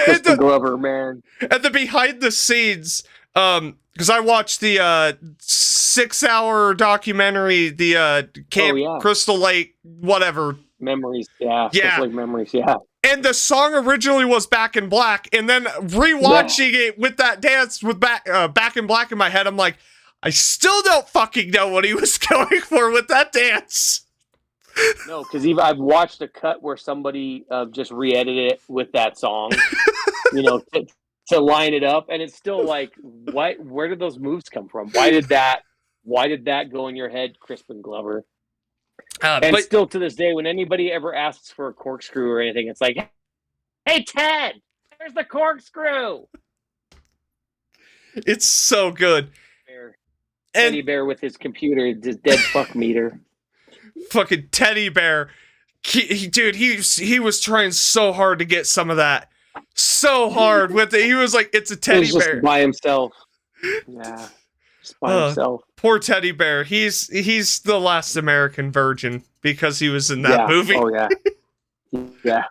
Crispin Glover, man. At the behind the scenes, because I watched the 6-hour documentary, the Camp Crystal Lake, whatever. Memories, yeah. Crystal Lake Memories, yeah. And the song originally was Back in Black, and then rewatching it with that dance with Back in Black in my head, I'm like, I still don't fucking know what he was going for with that dance. No, because I've watched a cut where somebody just re-edited it with that song, you know, to line it up, and it's still like, where did those moves come from? Why did that go in your head, Crispin Glover? But still to this day, when anybody ever asks for a corkscrew or anything, it's like, hey, Ted, there's the corkscrew. It's so good. Teddy Bear with his computer, his dead fuck meter. Fucking Teddy Bear. Dude, he was trying so hard to get some of that. So hard with it. He was like, it's a teddy bear. Just by himself. Yeah. Just by himself. Poor Teddy Bear. He's the last American virgin because he was in that movie. Oh yeah. Yeah.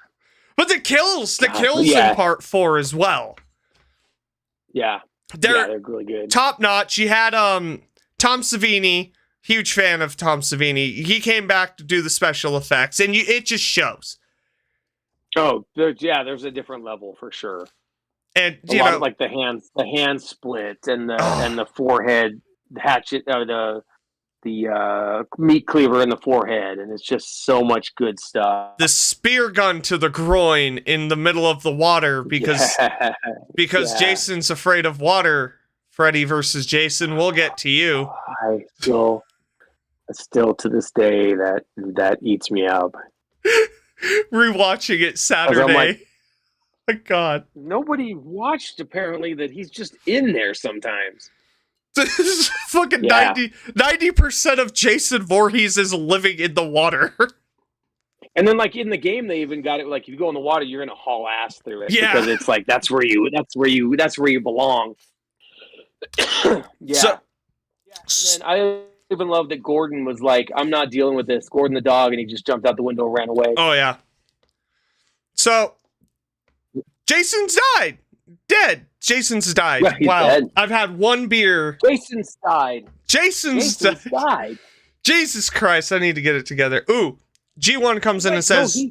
But the kills in part 4 as well. Yeah. They're really good. Top notch. You had Tom Savini, huge fan of Tom Savini. He came back to do the special effects, and it just shows. Oh, there's a different level for sure. And a lot of, like the hand split and the forehead hatchet, or the meat cleaver in the forehead, and it's just so much good stuff. The spear gun to the groin in the middle of the water because Jason's afraid of water. Freddy versus Jason. We'll get to you. I still to this day that eats me up. Rewatching it Saturday. My God. Nobody watched apparently that he's just in there sometimes. This is fucking 90% of Jason Voorhees is living in the water. And then like in the game they even got it like if you go in the water you're gonna haul ass through it. Yeah. Because it's like that's where you belong. Yeah. And I even love that Gordon was like, I'm not dealing with this. Gordon the dog, and he just jumped out the window and ran away. Oh yeah. So Jason's died. Dead. Jason's died. Yeah, wow. Dead. I've had one beer. Jason's died. Jason's died. Jesus Christ, I need to get it together. Ooh. G1 comes in and says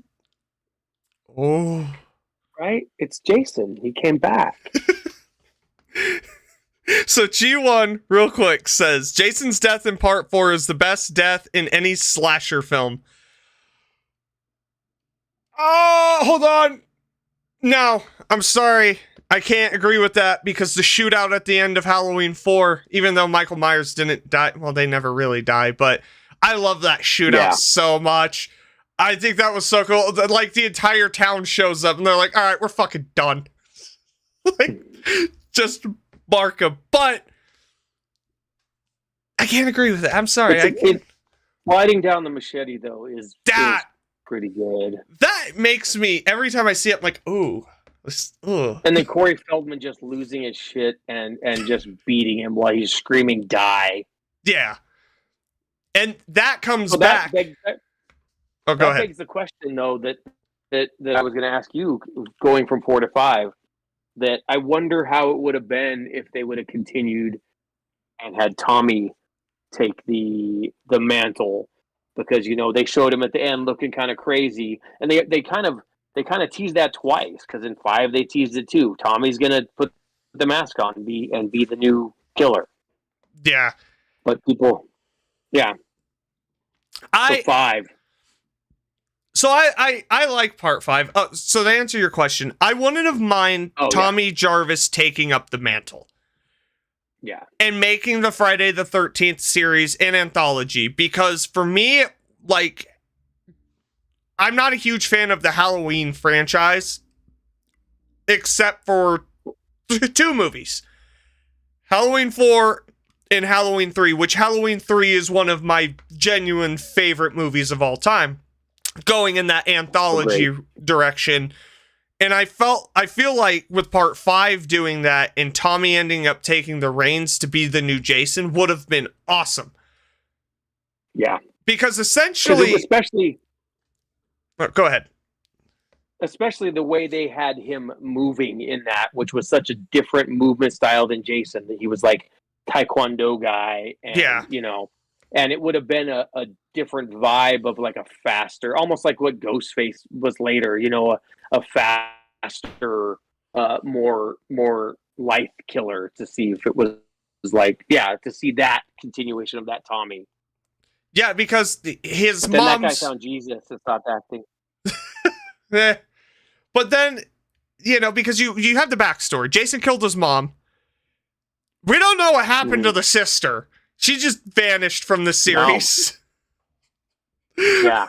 right? It's Jason. He came back. So G1, real quick, says Jason's death in part 4 is the best death in any slasher film. Oh, hold on. No, I'm sorry. I can't agree with that because the shootout at the end of Halloween 4, even though Michael Myers didn't die, well, they never really die, but I love that shootout so much. I think that was so cool. Like, the entire town shows up and they're like, all right, we're fucking done. Like, just bark him. But I can't agree with it. I'm sorry. Sliding down the machete, though, is pretty good. That makes me, every time I see it, I'm like, ooh. And then Corey Feldman just losing his shit and just beating him while he's screaming, die. Yeah. And that comes back. Go ahead. That begs the question, though, that I was going to ask you, going from 4 to 5, that I wonder how it would have been if they would have continued and had Tommy take the mantle because they showed him at the end looking kind of crazy, and they kind of teased that twice, because in 5 they teased it too. Tommy's gonna put the mask on and be the new killer. Yeah, but people, yeah. So 5. So I like part 5. So to answer your question, I wouldn't have mind Tommy Jarvis taking up the mantle. Yeah. And making the Friday the 13th series an anthology, because for me, like, I'm not a huge fan of the Halloween franchise, except for 2 movies. Halloween 4 and Halloween 3, which Halloween 3 is one of my genuine favorite movies of all time, going in that anthology direction. And I feel like with part 5 doing that and Tommy ending up taking the reins to be the new Jason would have been awesome. Yeah. Because essentially... Especially... Go ahead. Especially the way they had him moving in that, which was such a different movement style than Jason. That he was like Taekwondo guy. And, and it would have been a different vibe of like a faster, almost like what Ghostface was later, a faster, more lithe killer, to see if it was like, to see that continuation of that Tommy. Yeah, because his mom's... that guy found Jesus and stopped acting. But then, because you have the backstory. Jason killed his mom. We don't know what happened to the sister. She just vanished from the series. No. Yeah.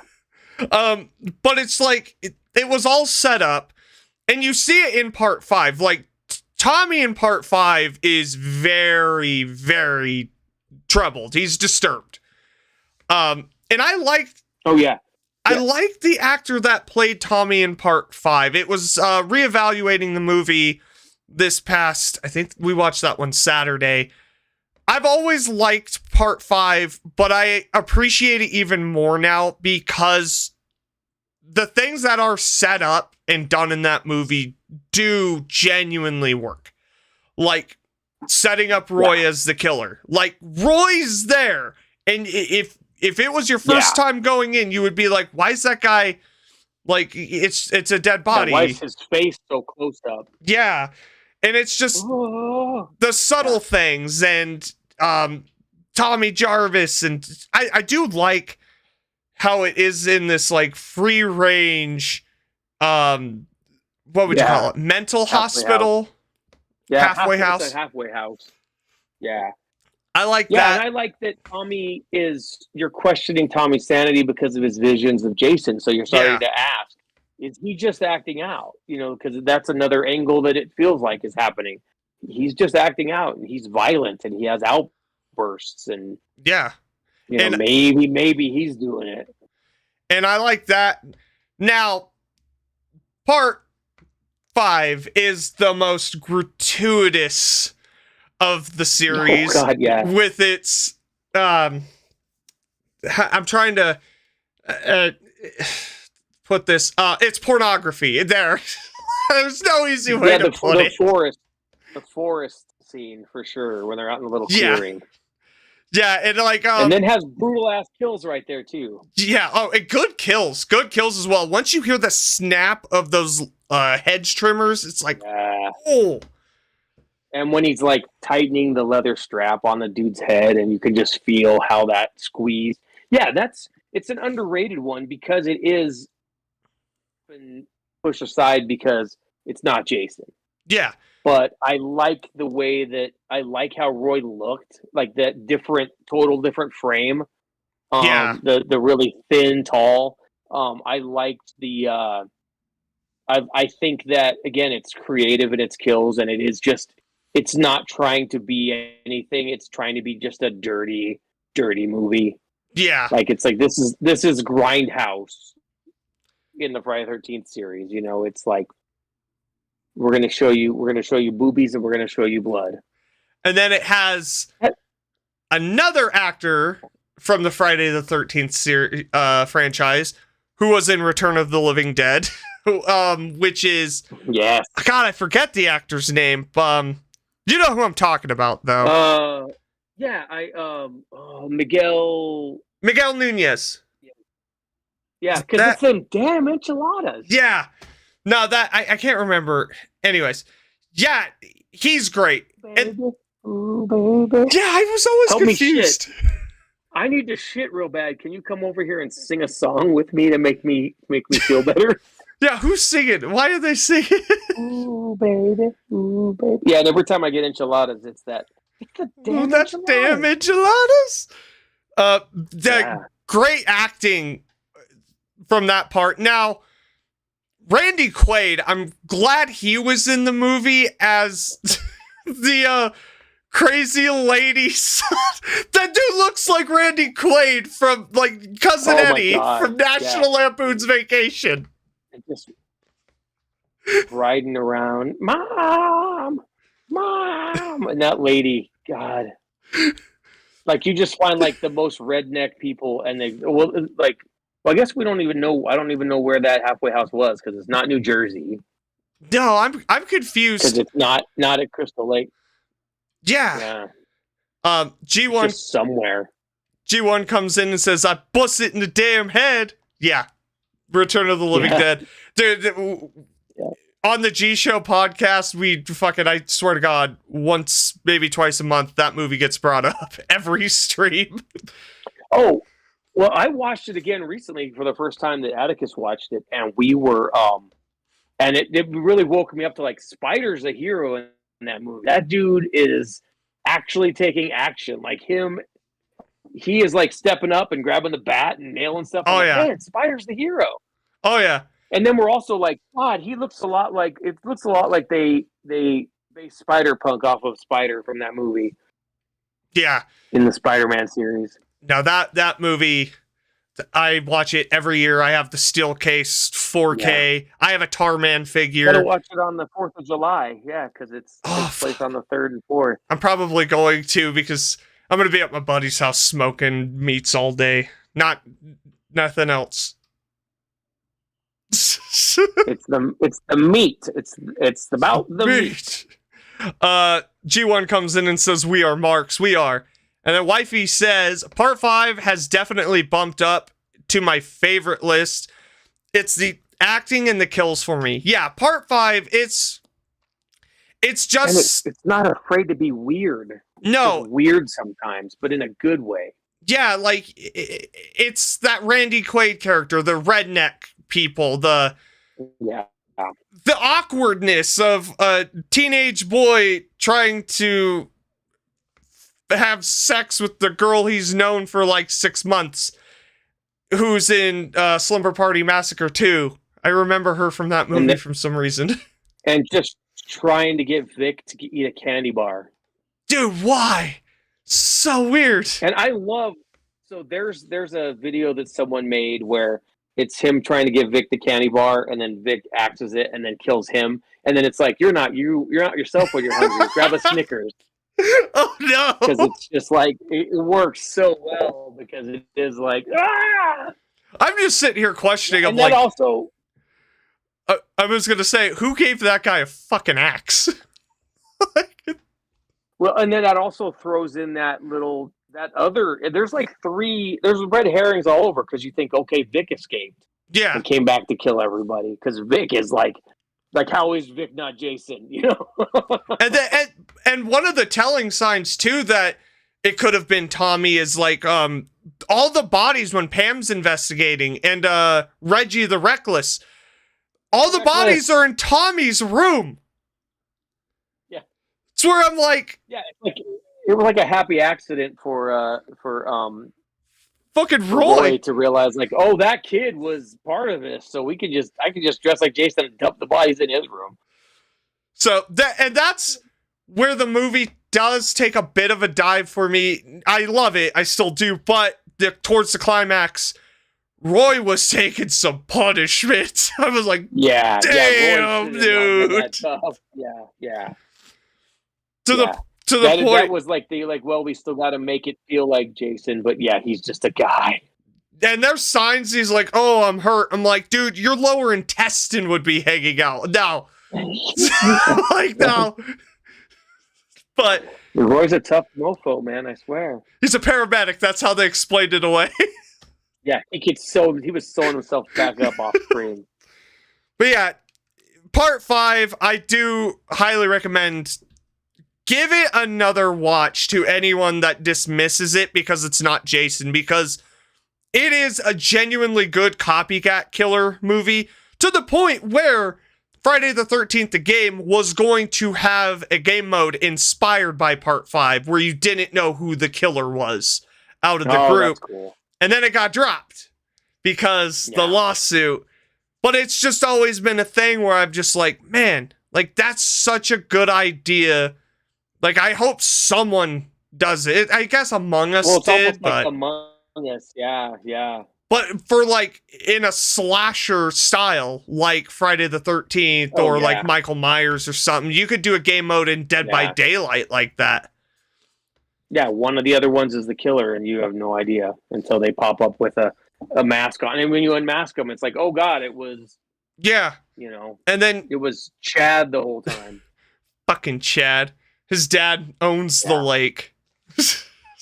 But it's like, it was all set up, and you see it in part 5. Like, Tommy in part 5 is very, very troubled. He's disturbed. And I liked... Oh, yeah. I liked the actor that played Tommy in part 5. It was reevaluating the movie this past... I think we watched that one Saturday. I've always liked part 5, but I appreciate it even more now because the things that are set up and done in that movie do genuinely work. Like, setting up Roy as the killer. Like, Roy's there. And if it was your first time going in, you would be like, why is that guy, like, it's a dead body. Why is his face so close up? Yeah. And it's just the subtle things, and Tommy Jarvis, and I do like how it is in this, like, free range, what would you call it? Mental hospital? Yeah, halfway house. It's a halfway house. Yeah. I like that. Yeah, and I like that you're questioning Tommy's sanity because of his visions of Jason. So you're starting to ask, is he just acting out? Because that's another angle that it feels like is happening. He's just acting out, and he's violent, and he has outbursts, and and maybe he's doing it. And I like that. Now, part 5 is the most gratuitous of the series. Oh, God, yeah. With its I'm trying to put this it's pornography there. There's no easy way to put it. The forest scene, for sure, when they're out in the little clearing. Yeah, and like and then has brutal ass kills right there too. Yeah, and good kills as well. Once you hear the snap of those hedge trimmers, it's like oh. And when he's like tightening the leather strap on the dude's head, and you can just feel how that squeeze. Yeah, it's an underrated one because it is pushed aside because it's not Jason. Yeah. But I like the way that how Roy looked, like that total different frame. The really thin, tall. I liked the. I think that again, it's creative in its kills, and it is just. It's not trying to be anything. It's trying to be just a dirty, dirty movie. Yeah, like it's like this is Grindhouse in the Friday the 13th series. It's like we're gonna show you boobies, and we're gonna show you blood. And then it has another actor from the Friday the 13th franchise who was in Return of the Living Dead, which is God, I forget the actor's name. You know who I'm talking about, though. Miguel Nunez. Yeah, because it's them damn enchiladas. Yeah. No, that I can't remember. Anyways, yeah, he's great. Baby. And, ooh, baby. yeah, I was always Help confused. Me shit. I need to shit real bad. Can you come over here and sing a song with me to make me feel better? Yeah, who's singing? Why are they singing? Ooh, baby. Ooh, baby. Yeah, and every time I get enchiladas, it's that. It's the damn That's enchiladas. damn enchiladas. Great acting from that part. Now, Randy Quaid, I'm glad he was in the movie as the crazy lady son. That dude looks like Randy Quaid from like Cousin Eddie from National Lampoon's Vacation. And just riding around, mom, and that lady, God, like you just find like the most redneck people, and they I guess we don't even know. I don't even know where that halfway house was because it's not New Jersey. No, I'm confused because it's not at Crystal Lake. Yeah. G1 just somewhere. G1 comes in and says, "I bust it in the damn head." Yeah. Return of the Living Dead. Dude, on the G Show podcast, I swear to God, once, maybe twice a month, that movie gets brought up every stream. Oh, well, I watched it again recently for the first time that Atticus watched it, and we were, and it really woke me up to like Spider's a hero in that movie. That dude is actually taking action. Like him, he is like stepping up and grabbing the bat and nailing stuff. Oh, yeah. Man, Spider's the hero. Oh, yeah. And then we're also like, God, he looks a lot like they Spider-Punk off of Spider from that movie. Yeah. In the Spider-Man series. Now that movie, I watch it every year. I have the steel case 4K. Yeah. I have a Tarman figure. Gotta watch it on the 4th of July. Yeah, because it takes place on the 3rd and 4th. I'm probably going to because I'm going to be at my buddy's house smoking meats all day. Nothing else. it's the meat. It's about the meat. G1 comes in and says, "We are marks. We are." And then Wifey says, "Part 5 has definitely bumped up to my favorite list. It's the acting and the kills for me." Yeah, Part 5, it's just... It's not afraid to be weird. No. It's weird sometimes, but in a good way. Yeah, like, it's that Randy Quaid character, the redneck people, the awkwardness of a teenage boy trying to have sex with the girl he's known for like 6 months, who's in Slumber Party Massacre 2. I remember her from that movie for some reason. And just trying to get Vic to eat a candy bar. Dude, why? So weird. And I love... So there's a video that someone made where it's him trying to give Vic the candy bar, and then Vic axes it and then kills him. And then it's like, you're not yourself when you're hungry. Grab a Snickers. Oh no! Because it's just like it works so well because it is like I'm just sitting here questioning. And then also, I was gonna say, who gave that guy a fucking axe? Well, and then that also throws in there's like there's red herrings all over because you think, okay, Vic escaped, and came back to kill everybody because Vic is like how is Vic not Jason, you know? and one of the telling signs too that it could have been Tommy is like all the bodies when Pam's investigating and Reggie the Reckless, all the bodies are in Tommy's room. Yeah, it's where I'm like, it was like a happy accident for fucking Roy to realize like, oh, that kid was part of this, so I could just dress like Jason and dump the bodies in his room. So that's where the movie does take a bit of a dive for me. I love it, I still do, but towards the climax, Roy was taking some punishment. I was like, damn, dude. Yeah. To the point that was like well, we still got to make it feel like Jason, but yeah, he's just a guy. And there's signs he's like, "Oh, I'm hurt." I'm like, dude, your lower intestine would be hanging out now. Like no. But Roy's a tough mofo, man. I swear. He's a paramedic. That's how they explained it away. Yeah, he was sewing himself back up off screen. But yeah, part 5, I do highly recommend. Give it another watch to anyone that dismisses it because it's not Jason, because it is a genuinely good copycat killer movie to the point where Friday the 13th, the game, was going to have a game mode inspired by part 5 where you didn't know who the killer was out of the group. That's cool. And then it got dropped because the lawsuit. But it's just always been a thing where I'm just like, man, like that's such a good idea. Like I hope someone does it. I guess Among Us did, but Among Us, yeah. But for like in a slasher style, like Friday the 13th or like Michael Myers or something, you could do a game mode in Dead by Daylight like that. Yeah, one of the other ones is the killer, and you have no idea until they pop up with a mask on. And when you unmask them, it's like, oh God, it was. Yeah. And then it was Chad the whole time. Fucking Chad. His dad owns the lake.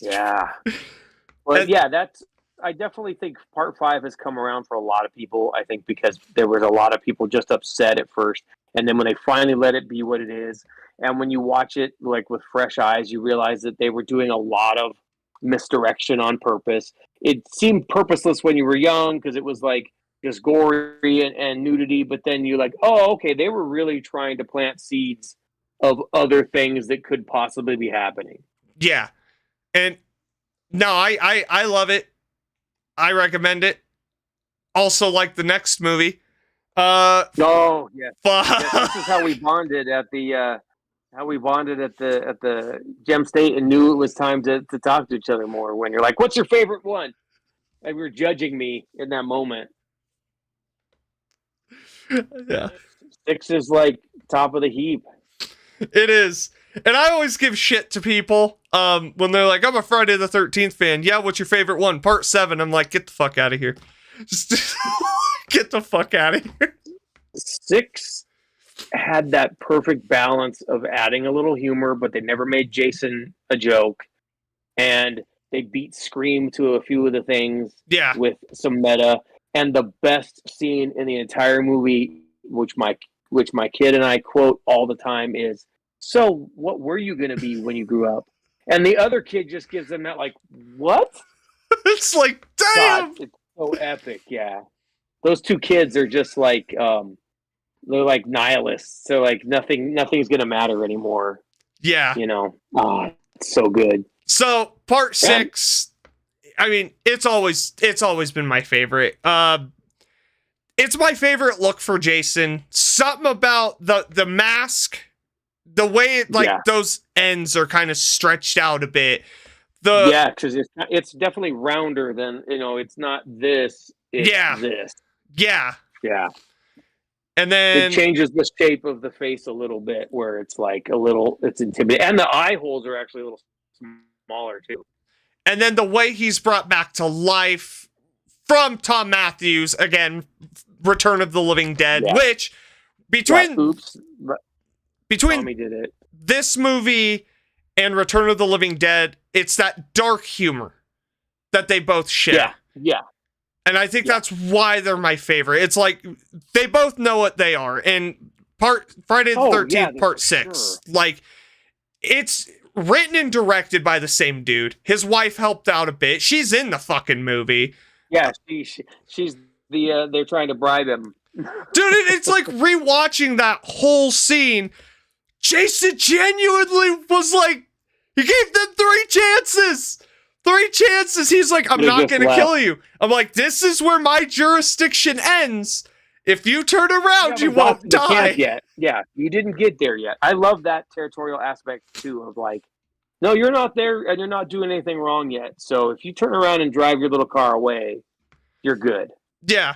Yeah. But I definitely think part 5 has come around for a lot of people. I think because there was a lot of people just upset at first. And then when they finally let it be what it is, and when you watch it like with fresh eyes, you realize that they were doing a lot of misdirection on purpose. It seemed purposeless when you were young because it was like just gory and nudity. But then you're like, oh, okay, they were really trying to plant seeds of other things that could possibly be happening. Yeah. And no, I love it. I recommend it. Also like the next movie. Oh yeah. This is how we bonded at the Gem State and knew it was time to talk to each other more. When you're like, "What's your favorite one?" And you're judging me in that moment. Yeah. 6 is like top of the heap. It is. And I always give shit to people when they're like, I'm a Friday the 13th fan. Yeah, what's your favorite one? Part 7. I'm like, get the fuck out of here. Just get the fuck out of here. 6 had that perfect balance of adding a little humor, but they never made Jason a joke. And they beat Scream to a few of the things with some meta. And the best scene in the entire movie, which my kid and I quote all the time, is, so what were you going to be when you grew up? And the other kid just gives them that like, what? It's like, damn. God, it's so epic. Yeah. Those two kids are just like, they're like nihilists. They're like, nothing's going to matter anymore. Yeah. It's so good. So part 6, I mean, it's always been my favorite. It's my favorite look for Jason. Something about the mask, the way it, those ends are kind of stretched out a bit. Because it's definitely rounder than, it's not this. It's this. Yeah. Yeah. And then it changes the shape of the face a little bit, where it's like it's intimidating. And the eye holes are actually a little smaller too. And then the way he's brought back to life from Tom Matthews, again, Return of the Living Dead, which between Tommy did it. This movie and Return of the Living Dead, it's that dark humor that they both share. Yeah. And I think that's why they're my favorite. It's like they both know what they are. And Friday the 13th, part 6, like it's written and directed by the same dude. His wife helped out a bit. She's in the fucking movie. Yeah, she's they're trying to bribe him. Dude, it's like rewatching that whole scene. Jason genuinely was like, he gave them 3 chances. 3 chances. He's like, I'm not going to kill you. I'm like, this is where my jurisdiction ends. If you turn around, you won't die. Yet. Yeah, you didn't get there yet. I love that territorial aspect, too, of like, no, you're not there and you're not doing anything wrong yet. So if you turn around and drive your little car away, you're good. Yeah.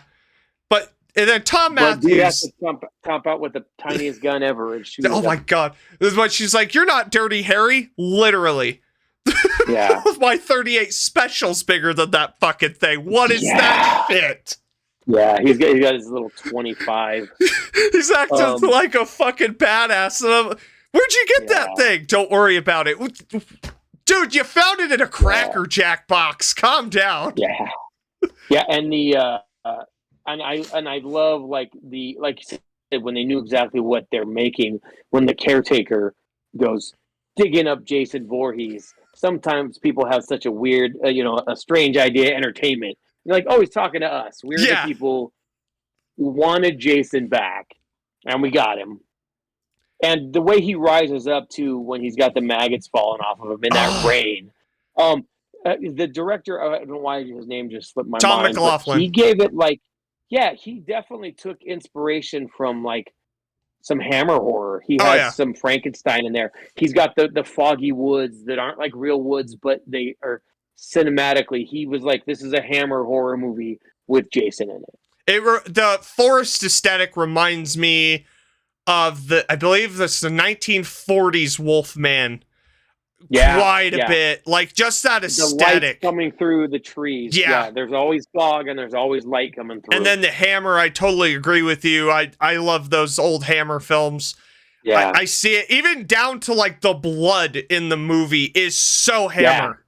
And then Tom Matthews. You have to top out with the tiniest gun ever and shoot. Oh my God. This is what she's like, you're not Dirty Harry. Literally. Yeah. My 38 special's bigger than that fucking thing. What is that shit? Yeah, he's got his little 25. He's acting like a fucking badass. And where'd you get that thing? Don't worry about it. Dude, you found it in a Cracker Jack box. Calm down. Yeah. Yeah, and I love like you said, when they knew exactly what they're making. When the caretaker goes digging up Boise.Voorhees, sometimes people have such a weird, a strange idea. Entertainment. You're like, oh, he's talking to us. We're the Yeah. people who wanted Jason back, and we got him. And the way he rises up to when he's got the maggots falling off of him in that rain. The director, I don't know why his name just slipped my Tom mind, but McLaughlin. he gave it he definitely took inspiration from like some Hammer horror. He has some Frankenstein in there. He's got the foggy woods that aren't like real woods, but they are cinematically. He was like, this is a Hammer horror movie with Jason in it. The forest aesthetic reminds me of I believe this the 1940s Wolfman. Quite a bit, like just that aesthetic. The light coming through the trees. Yeah, there's always fog and there's always light coming through. And then the Hammer, I totally agree with you. I love those old Hammer films. Yeah, I see it even down to like the blood in the movie is so Hammer.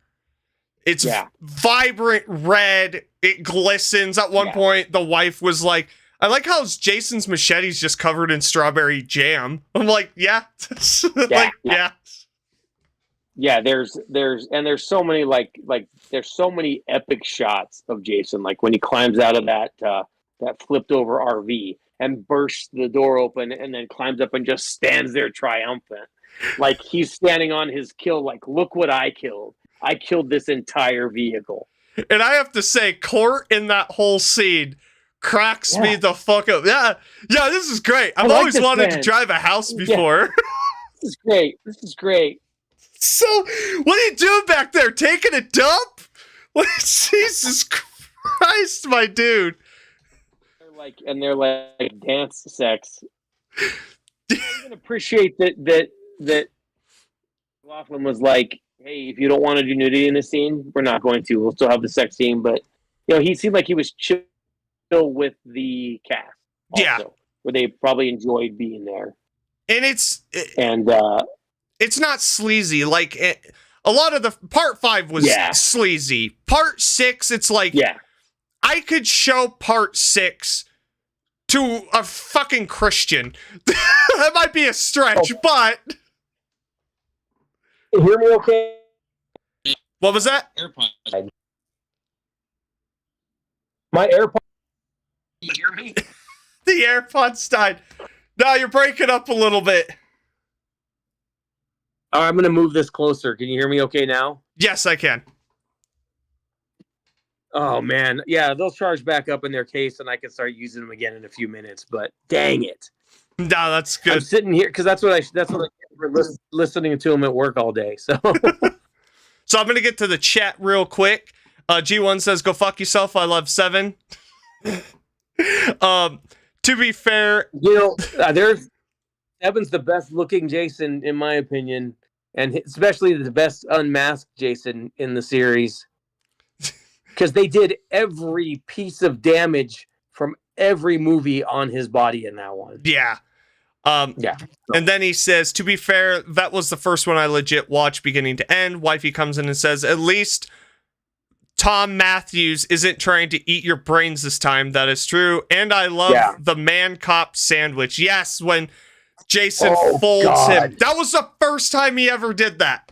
It's vibrant red. It glistens. At one point, the wife was like, I like how Jason's machete's just covered in strawberry jam. I'm like, yeah. Yeah, there's so many there's so many epic shots of Jason, like when he climbs out of that flipped over RV and bursts the door open and then climbs up and just stands there triumphant. Like he's standing on his kill, like, look what I killed. I killed this entire vehicle. And I have to say, Court in that whole scene cracks me the fuck up. Yeah, this is great. I've always wanted to drive a house before. This is great. So, what are you doing back there? Taking a dump? What? Jesus Christ, my dude. They're like dance sex. I can appreciate that Laughlin was like, hey, if you don't want to do nudity in this scene, we're not going to. We'll still have the sex scene, but he seemed like he was chill with the cast. Also, where they probably enjoyed being there. And it's not sleazy. Like a lot of the part 5 was sleazy. Part 6, it's like, I could show part 6 to a fucking Christian. That might be a stretch, but you hear me okay? What was that? AirPods. My AirPods. You hear me? The AirPods died. No, you're breaking up a little bit. All right, I'm going to move this closer. Can you hear me okay now? Yes, I can. Oh, man. Yeah, they'll charge back up in their case, and I can start using them again in a few minutes. But dang it. No, that's good. I'm sitting here because that's what I get for listening to them at work all day. So, so I'm going to get to the chat real quick. G1 says, go fuck yourself. I love 7. To be fair, there's Evan's the best looking Jason, in my opinion, and especially the best unmasked Jason in the series. Because they did every piece of damage from every movie on his body in that one. Yeah. And then he says, to be fair, that was the first one I legit watched beginning to end. Wifey comes in and says, at least Tom Matthews isn't trying to eat your brains this time. That is true. And I love the man cop sandwich. Yes, when Jason folds him. That was the first time he ever did that.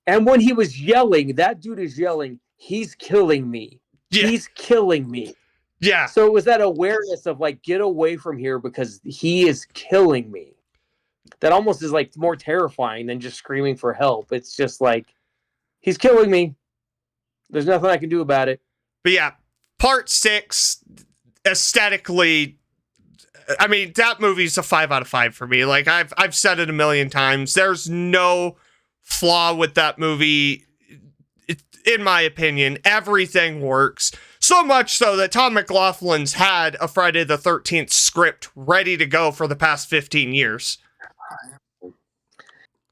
And when he was yelling, that dude is yelling, he's killing me. Yeah. He's killing me. Yeah. So it was that awareness of like, get away from here because he is killing me. That almost is like more terrifying than just screaming for help. It's just like, he's killing me. There's nothing I can do about it. But yeah, part 6, aesthetically, I mean, that movie's a 5 out of 5 for me. Like I've said it a million times. There's no flaw with that movie. In my opinion, everything works. So much so that Tom McLaughlin's had a Friday the 13th script ready to go for the past 15 years.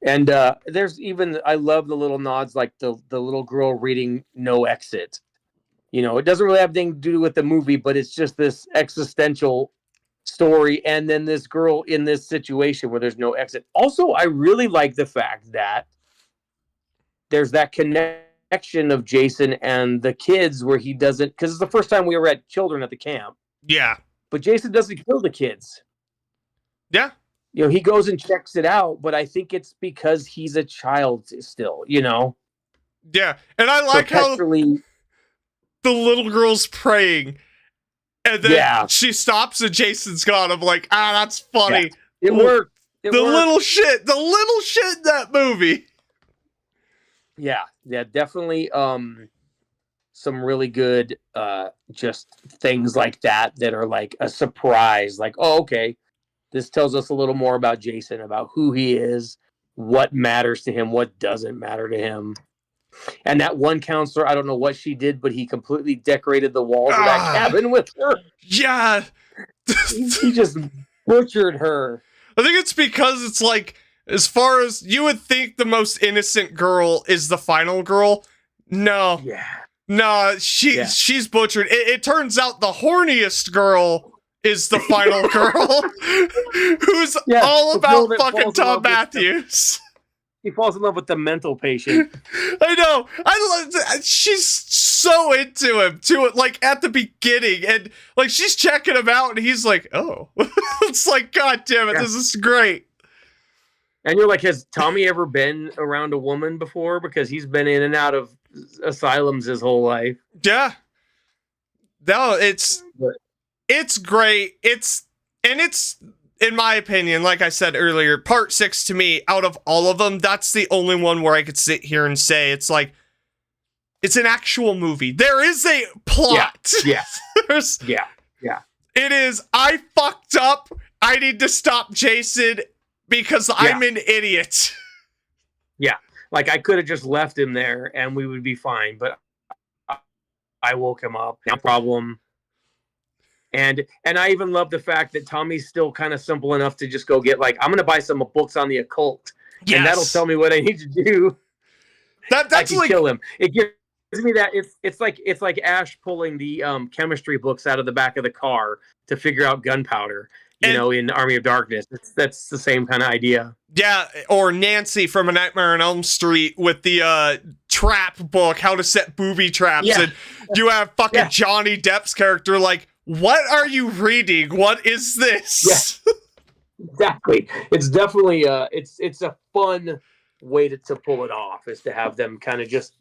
And there's even, I love the little nods, like the little girl reading No Exit. It doesn't really have anything to do with the movie, but it's just this existential story. And then this girl in this situation where there's no exit. Also, I really like the fact that there's that connection connection of Jason and the kids where he doesn't, because it's the first time we ever had children at the camp. Yeah. But Jason doesn't kill the kids. Yeah. You know, he goes and checks it out, but I think it's because he's a child still, you know? Yeah. And I like how the little girl's praying, and then she stops and Jason's gone. I'm like, that's funny. Yeah. It worked. The little shit in that movie. Yeah, definitely some really good just things like that are like a surprise. Like, oh, okay, this tells us a little more about Jason, about who he is, what matters to him, what doesn't matter to him. And that one counselor, I don't know what she did, but he completely decorated the walls of that cabin with her. Yeah. he just butchered her. I think it's because it's like, as far as you would think the most innocent girl is the final girl. No. Yeah. No, she's butchered. It turns out the horniest girl is the final girl, who's all about fucking Tom Matthews. He falls in love with the mental patient. I know. She's so into him too. Like at the beginning, and like she's checking him out, and he's like, "Oh," it's like, God damn it, this is great. And you're like, has Tommy ever been around a woman before? Because he's been in and out of asylums his whole life. Yeah. No, it's great. It's in my opinion, like I said earlier, part 6 to me, out of all of them, that's the only one where I could sit here and say it's like, it's an actual movie. There is a plot. Yeah. Yeah. Yeah. It is, I fucked up. I need to stop Jason because I'm an idiot. Yeah. Like I could have just left him there and we would be fine, but I woke him up. No problem. And I even love the fact that Tommy's still kind of simple enough to just go get like, I'm going to buy some books on the occult. Yes. And that'll tell me what I need to do. That's I can like, kill him. It gives me that it's like Ash pulling the chemistry books out of the back of the car to figure out gunpowder, you know, in Army of Darkness. That's the same kind of idea. Yeah, or Nancy from A Nightmare on Elm Street with the trap book, how to set booby traps. Yeah. And you have fucking Johnny Depp's character like, what are you reading? What is this? Yeah. Exactly. It's definitely it's a fun way to pull it off, is to have them kind of just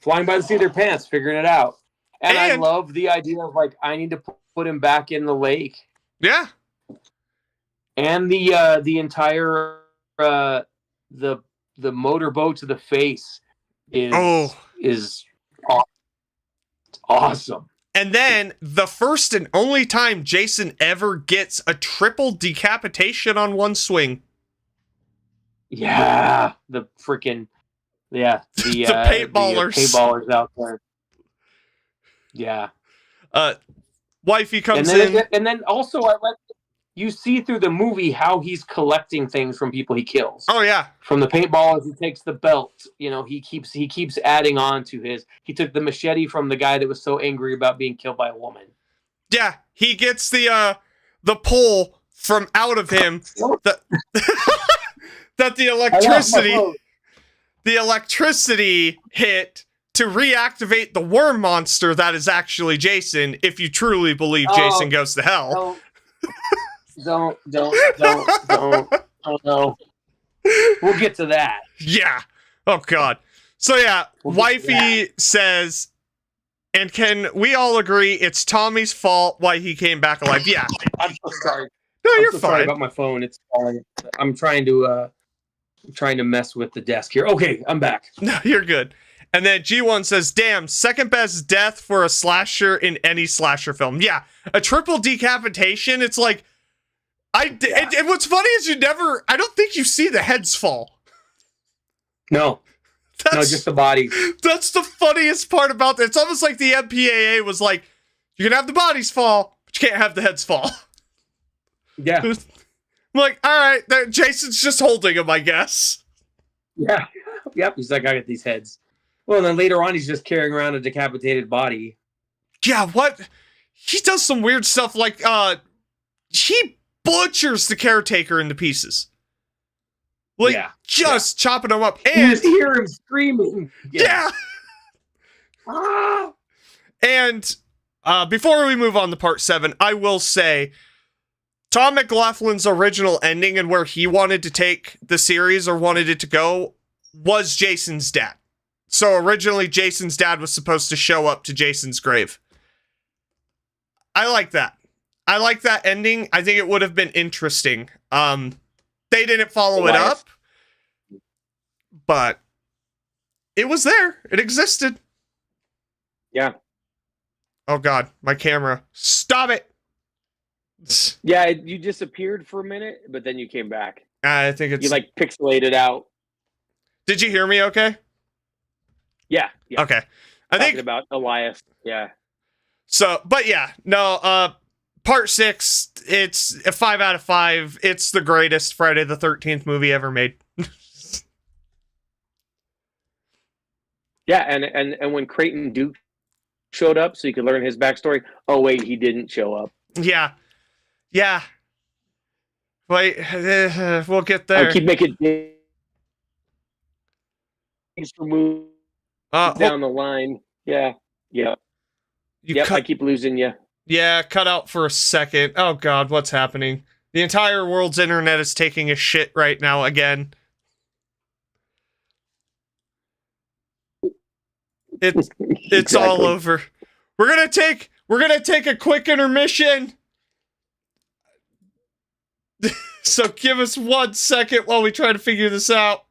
flying by the seat of their pants, figuring it out. And I love the idea of like, I need to put him back in the lake. Yeah. And the entire the motorboat to the face is awesome. And then the first and only time Jason ever gets a triple decapitation on one swing. Yeah, the freaking the paintballers. Paintballers out there. Yeah. Wifey comes in. And then also you see through the movie how he's collecting things from people he kills. Oh yeah. From the paintballers, he takes the belt. You know, he keeps adding on to his. He took the machete from the guy that was so angry about being killed by a woman. Yeah, he gets the pole from out of him that the electricity hit to reactivate the worm monster that is actually Jason. If you truly believe Jason goes to hell. Don't. Oh no. We'll get to that. Yeah. Oh God. So yeah, Wifey says, and can we all agree it's Tommy's fault why he came back alive? Yeah. I'm so sorry. No, you're so fine. Sorry about my phone. It's falling. I'm trying to mess with the desk here. Okay, I'm back. No, you're good. And then G1 says, damn, second best death for a slasher in any slasher film. Yeah, a triple decapitation. It's like, and what's funny is I don't think you see the heads fall. No, just the bodies. That's the funniest part about that. It's almost like the MPAA was like, you can have the bodies fall, but you can't have the heads fall. Yeah. I'm like, all right, Jason's just holding him, I guess. Yeah. Yep, he's like, I got these heads. Well, and then later on, he's just carrying around a decapitated body. Yeah, what? He does some weird stuff like, he butchers the caretaker into pieces. Like, chopping him up. And you just hear him screaming. Yeah. And before we move on to part 7, I will say Tom McLaughlin's original ending and where he wanted to take the series or wanted it to go was Jason's dad. So originally Jason's dad was supposed to show up to Jason's grave. I like that. I like that ending. I think it would have been interesting. They didn't follow it up, but it was there. It existed. Yeah. Oh God, my camera. Stop it. Yeah, you disappeared for a minute, but then you came back. I think it's... You like pixelated out. Did you hear me okay? Yeah. Okay. I Talking think about Elias. Yeah. So, but yeah, no, part 6, it's a 5 out of 5. It's the greatest Friday the 13th movie ever made. Yeah, and when Creighton Duke showed up so you could learn his backstory, oh wait, he didn't show up. Yeah. Wait, we'll get there. I keep making things for move down the line. Yeah. I keep losing you. Yeah, cut out for a second. Oh God, what's happening? The entire world's internet is taking a shit right now again. It's Exactly. all over. We're gonna take a quick intermission. So give us 1 second while we try to figure this out.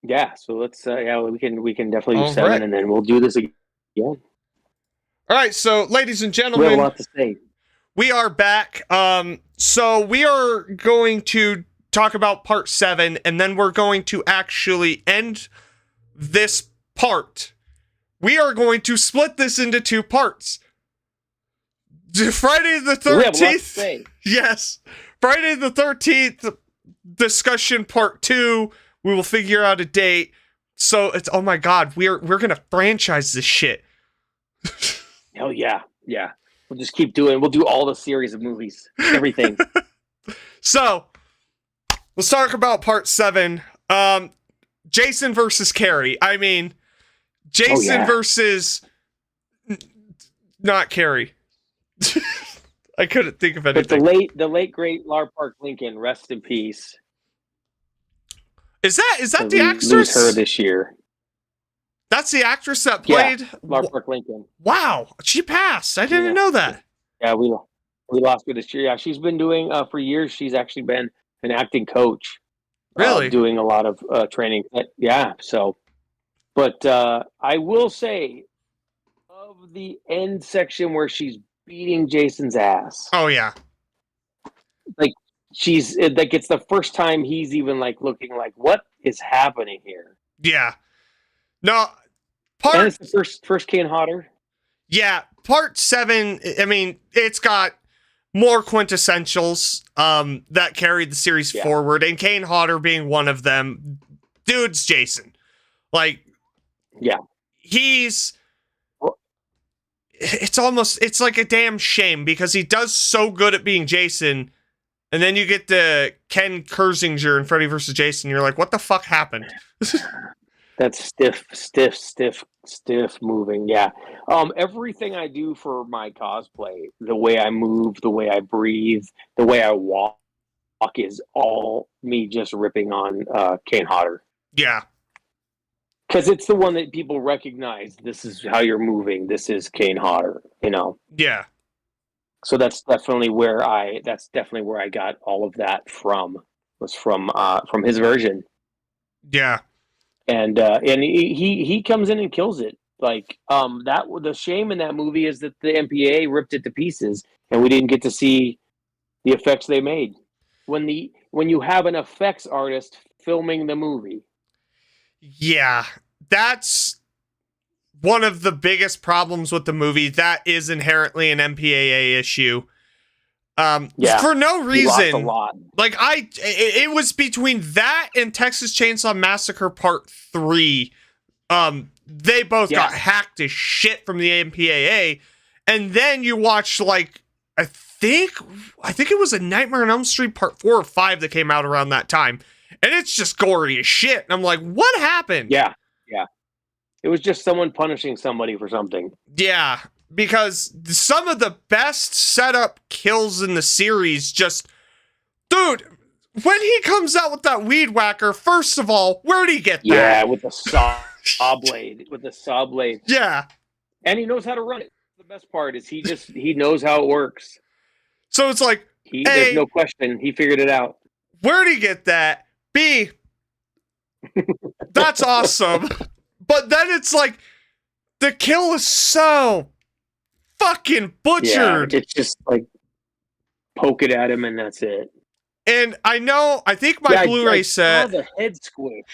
Yeah, so let's we can definitely do All 7 right. and then we'll do this again. All right, so ladies and We have a gentlemen, lot to say. we are back. So we are going to talk about part 7, and then we're going to actually end this part. We are going to split this into 2 parts. Friday the We have a lot to 13th. say. Yes. Friday the 13th, discussion part 2. We will figure out a date. So it's, oh my God, we're gonna franchise this shit. Hell yeah. Yeah. We'll just keep doing, we'll do all the series of movies. Everything. So let's talk about part 7. Jason versus Carrie. I mean, Jason versus not Carrie. I couldn't think of anything. But the late great Lar Park Lincoln, rest in peace. Is that the actress? Lose her this year. That's the actress that played Lar Park Lincoln. Wow, she passed. I didn't know that. Yeah, we lost her this year. Yeah, she's been doing for years. She's actually been an acting coach. Really? Doing a lot of training. Yeah. So, but I will say, of the end section where she's beating Jason's ass. Oh yeah. Like it's the first time he's even like looking like, what is happening here? Yeah. No. And it's the first Kane Hodder. Yeah, part 7. I mean, it's got more quintessentials that carried the series forward, and Kane Hodder being one of them. Dude's Jason. Like, yeah, it's like a damn shame because he does so good at being Jason, and then you get the Ken Kersinger in Freddy vs. Jason. You're like, what the fuck happened? That's stiff moving. Yeah. Everything I do for my cosplay, the way I move, the way I breathe, the way I walk is all me just ripping on Kane Hodder. Yeah. Because it's the one that people recognize. This is how you're moving. This is Kane Hodder, you know? Yeah. So that's definitely where I got all of that from. Was from his version. Yeah. And he comes in and kills it. Like the shame in that movie is that the MPAA ripped it to pieces, and we didn't get to see the effects they made. When you have an effects artist filming the movie. Yeah, that's one of the biggest problems with the movie. That is inherently an MPAA issue. For no reason. He lost a lot. Like it was between that and Texas Chainsaw Massacre Part 3. They both got hacked as shit from the MPAA, and then you watch like I think it was a Nightmare on Elm Street Part 4 or 5 that came out around that time, and it's just gory as shit. And I'm like, what happened? Yeah. It was just someone punishing somebody for something. Yeah. Because some of the best setup kills in the series just... Dude, when he comes out with that weed whacker, first of all, where'd he get that? Yeah, with the saw blade. With the saw blade. Yeah. And he knows how to run it. The best part is he knows how it works. So it's like, there's no question. He figured it out. Where'd he get that? B, that's awesome. But then it's like, the kill is so... fucking butchered. Yeah, it's just like poke it at him and that's it. And I think my Blu-ray set. I saw the head squish.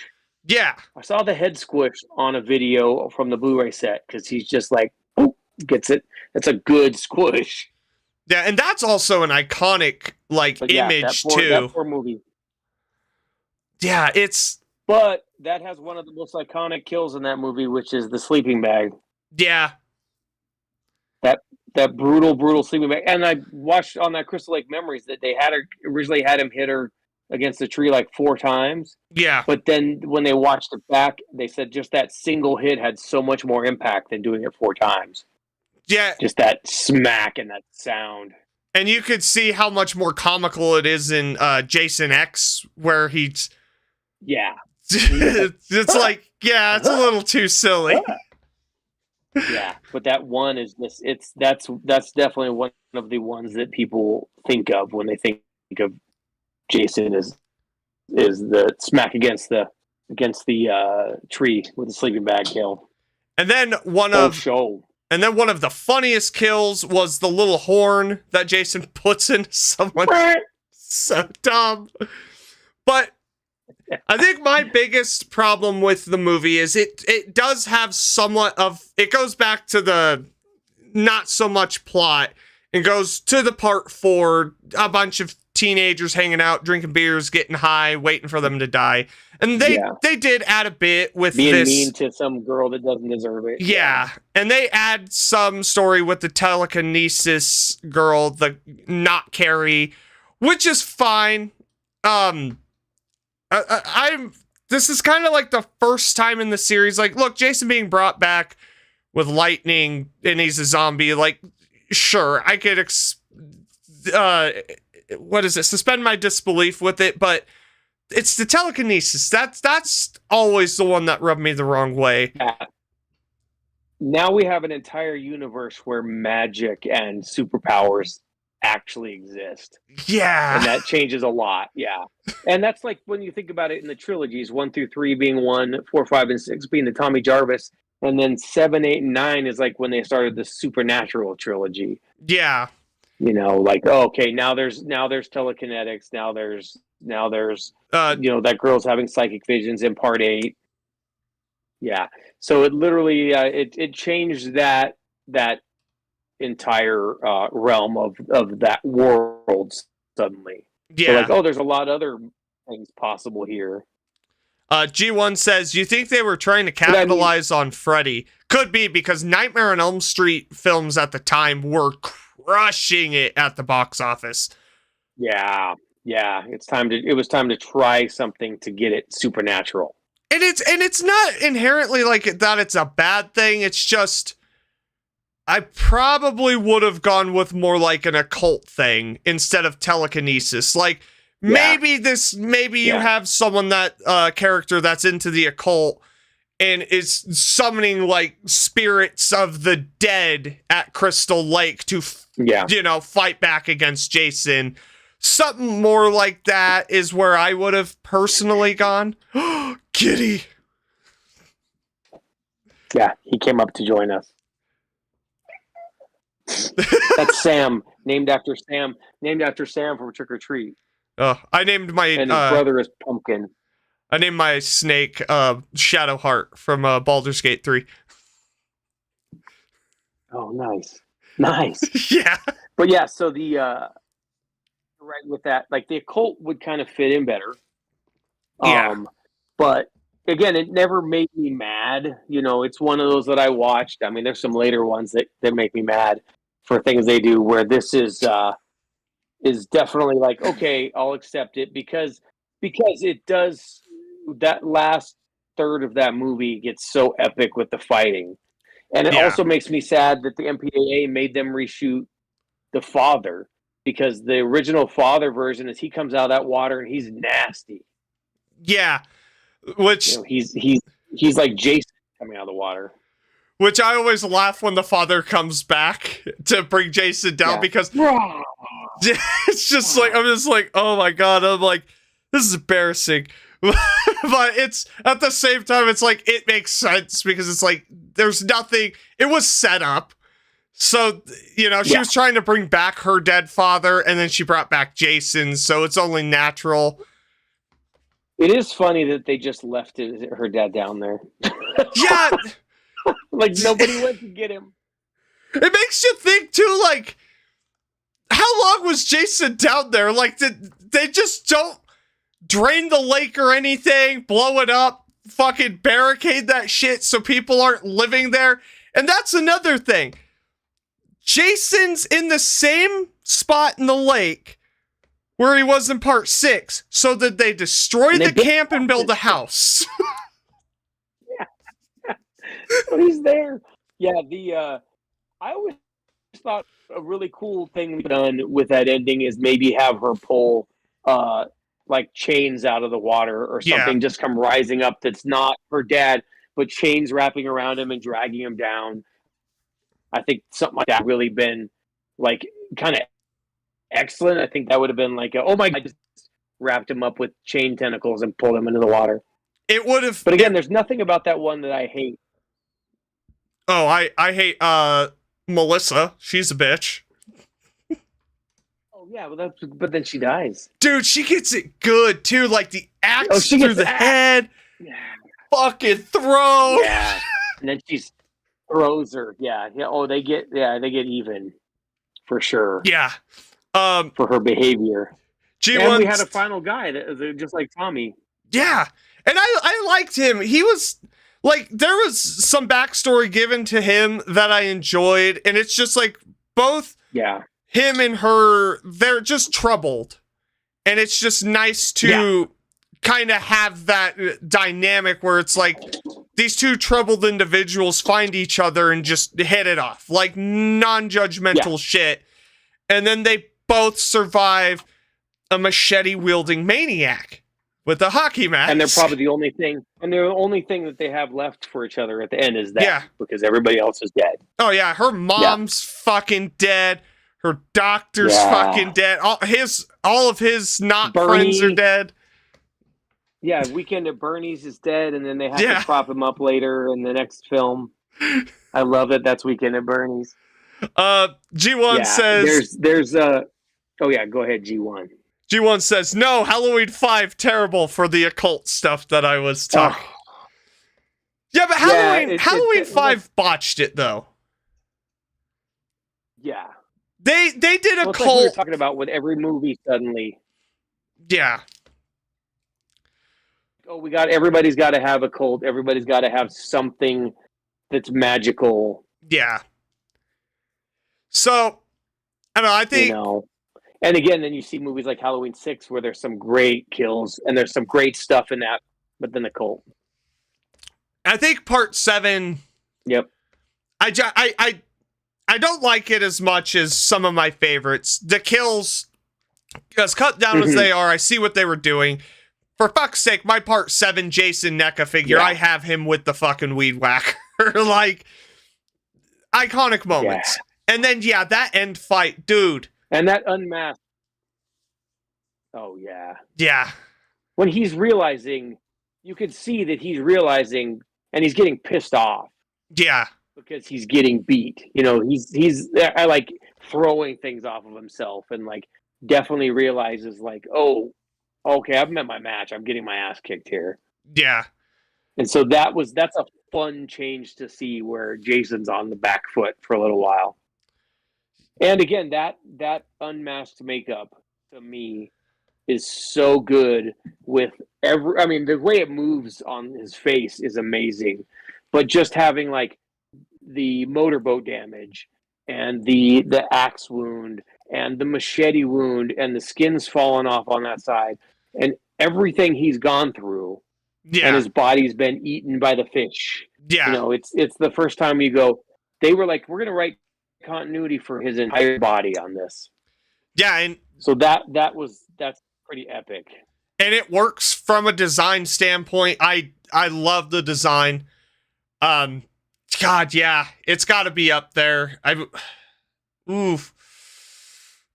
Yeah. I saw the head squish on a video from the Blu-ray set because he's just like, oh, gets it. That's a good squish. Yeah, and that's also an iconic image too. That poor movie. Yeah, it's. But that has one of the most iconic kills in that movie, which is the sleeping bag. Yeah. That brutal sleeping bag. And I watched on that Crystal Lake Memories that they originally had him hit her against the tree like 4 times. Yeah. But then when they watched it back, they said just that single hit had so much more impact than doing it 4 times. Yeah. Just that smack and that sound. And you could see how much more comical it is in Jason X, where he's... Yeah. It's like, yeah, it's a little too silly. Yeah, but that one is this. That's definitely one of the ones that people think of when they think of Jason is the smack against the tree with the sleeping bag kill. And then one of the funniest kills was the little horn that Jason puts in someone. So dumb. But I think my biggest problem with the movie is it does have somewhat of... It goes back to the not so much plot and goes to the part 4, a bunch of teenagers hanging out, drinking beers, getting high, waiting for them to die. And they did add a bit with being this mean to some girl that doesn't deserve it. Yeah, and they add some story with the telekinesis girl, the not Carrie, which is fine. This is kind of like the first time in the series. Like, look, Jason being brought back with lightning and he's a zombie. Like, sure, I could suspend my disbelief with it, but it's the telekinesis. That's always the one that rubbed me the wrong way. Yeah. Now we have an entire universe where magic and superpowers actually exist. Yeah. And that changes a lot. Yeah. And that's like when you think about it in the trilogies, 1 through 3 being 1, 4, 5, and 6 being the Tommy Jarvis, and then 7, 8, and 9 is like when they started the Supernatural trilogy. Yeah. You know, like, oh, okay, now there's telekinetics, now there's that girl's having psychic visions in part 8. Yeah. So it literally it changed that entire realm of that world suddenly. Yeah. So like, oh, there's a lot of other things possible here. G1 says, you think they were trying to capitalize on Freddy? Could be, because Nightmare on Elm Street films at the time were crushing it at the box office. Yeah. It was time to try something to get it supernatural. And it's not inherently like that it's a bad thing. It's just I probably would have gone with more like an occult thing instead of telekinesis. Like maybe you have someone that character that's into the occult and is summoning like spirits of the dead at Crystal Lake to fight back against Jason. Something more like that is where I would have personally gone. Kitty. Yeah, he came up to join us. That's Sam, named after Sam from Trick or Treat. I named my and his brother is Pumpkin. I named my snake Shadowheart from Baldur's Gate 3. Oh, nice. Yeah. But yeah, so the right with that, like the occult would kind of fit in better. But again, it never made me mad. You know, it's one of those that I watched. I mean, there's some later ones that make me mad for things they do, where this is definitely like, okay, I'll accept it because it does. That last third of that movie gets so epic with the fighting, and it also makes me sad that the MPAA made them reshoot the father, because the original father version is he comes out of that water and he's nasty. Yeah, which he's like Jason coming out of the water. Which I always laugh when the father comes back to bring Jason down because it's just like, I'm just like, oh my God. I'm like, this is embarrassing. But it's at the same time, it's like, it makes sense because it's like, there's nothing, it was set up. So, she was trying to bring back her dead father and then she brought back Jason. So it's only natural. It is funny that they just left her dad down there. Yeah. Like nobody went to get him. It makes you think too, like, how long was Jason down there? Like, did they just don't drain the lake or anything, blow it up, fucking barricade that shit so people aren't living there? And that's another thing. Jason's in the same spot in the lake where he was in part 6. So did they destroy the camp and build a house? But he's there. Yeah, I always thought a really cool thing done with that ending is maybe have her pull like chains out of the water or something, just come rising up that's not her dad, but chains wrapping around him and dragging him down. I think something like that really been like kind of excellent. I think that would have been like, oh my God, just wrapped him up with chain tentacles and pulled him into the water. It would have. But again, there's nothing about that one that I hate. Oh, I hate Melissa. She's a bitch. Oh yeah, but then she dies. Dude, she gets it good too. Like the axe through the head, fucking throw. Yeah, and then she throws her. Yeah. Oh, they get even for sure. Yeah. For her behavior. G1. And we had a final guy that just like Tommy. Yeah. And I liked him. He was like, there was some backstory given to him that I enjoyed, and it's just like both him and her, they're just troubled. And it's just nice to kind of have that dynamic where it's like these two troubled individuals find each other and just hit it off, like non-judgmental shit. And then they both survive a machete-wielding maniac with a hockey match. And they're probably the only thing, that they have left for each other at the end is that, because everybody else is dead. Oh yeah, her mom's fucking dead. Her doctor's fucking dead. All of his friends are dead. Yeah, Weekend at Bernie's is dead, and then they have to prop him up later in the next film. I love it. That's Weekend at Bernie's. G1 says there's oh yeah, go ahead, G1. G1 says, no, Halloween 5 terrible for the occult stuff that I was talking. Yeah, but Halloween 5 botched it though. Yeah. They did a cult. Like we were talking about with every movie suddenly. Yeah. Oh, everybody's got to have a cult. Everybody's got to have something that's magical. Yeah. So, I don't know, I think... And again, then you see movies like Halloween 6 where there's some great kills and there's some great stuff in that, but then the cult. I think part 7... Yep. I don't like it as much as some of my favorites. The kills, as cut down as they are, I see what they were doing. For fuck's sake, my part 7 Jason NECA figure, I have him with the fucking weed whacker. Like, iconic moments. Yeah. And then, that end fight, dude. And that unmasked. Oh, yeah. Yeah. When he's realizing, you could see that he's realizing, and he's getting pissed off. Yeah. Because he's getting beat. He's like throwing things off of himself and like definitely realizes like, oh, okay, I've met my match. I'm getting my ass kicked here. Yeah. And so that's a fun change to see where Jason's on the back foot for a little while. And again, that unmasked makeup to me is so good with the way it moves on his face is amazing. But just having like the motorboat damage and the axe wound and the machete wound and the skin's falling off on that side and everything he's gone through and his body's been eaten by the fish. Yeah. It's the first time you go, they were like, we're going to write continuity for his entire body on this. Yeah. And so that's pretty epic. And it works from a design standpoint. I love the design. God, yeah, it's got to be up there. Oof.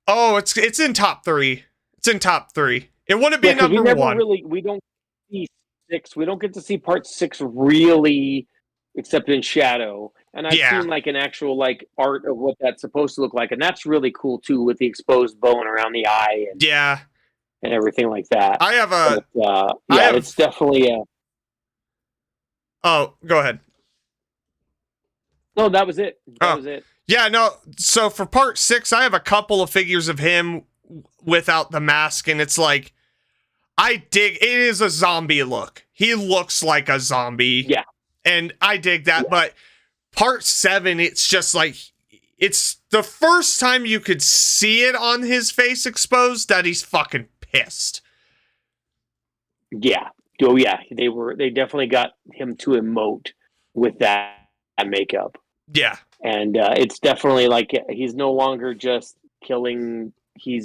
Oh, it's in top 3. It's in top 3. It wouldn't be number 1. We don't see 6. We don't get to see part 6 really, except in shadow. And I've seen like an actual like art of what that's supposed to look like, and that's really cool too, with the exposed bone around the eye and and everything like that. I have a. It's definitely a. Oh, go ahead. No, that was it. That was it. Yeah, no. So for part 6, I have a couple of figures of him without the mask, and it's like, I dig. It is a zombie look. He looks like a zombie. Yeah. And I dig that, but part 7, it's just like, it's the first time you could see it on his face exposed that he's fucking pissed. Yeah. Oh yeah. They definitely got him to emote with that makeup. Yeah. And it's definitely like he's no longer just killing. He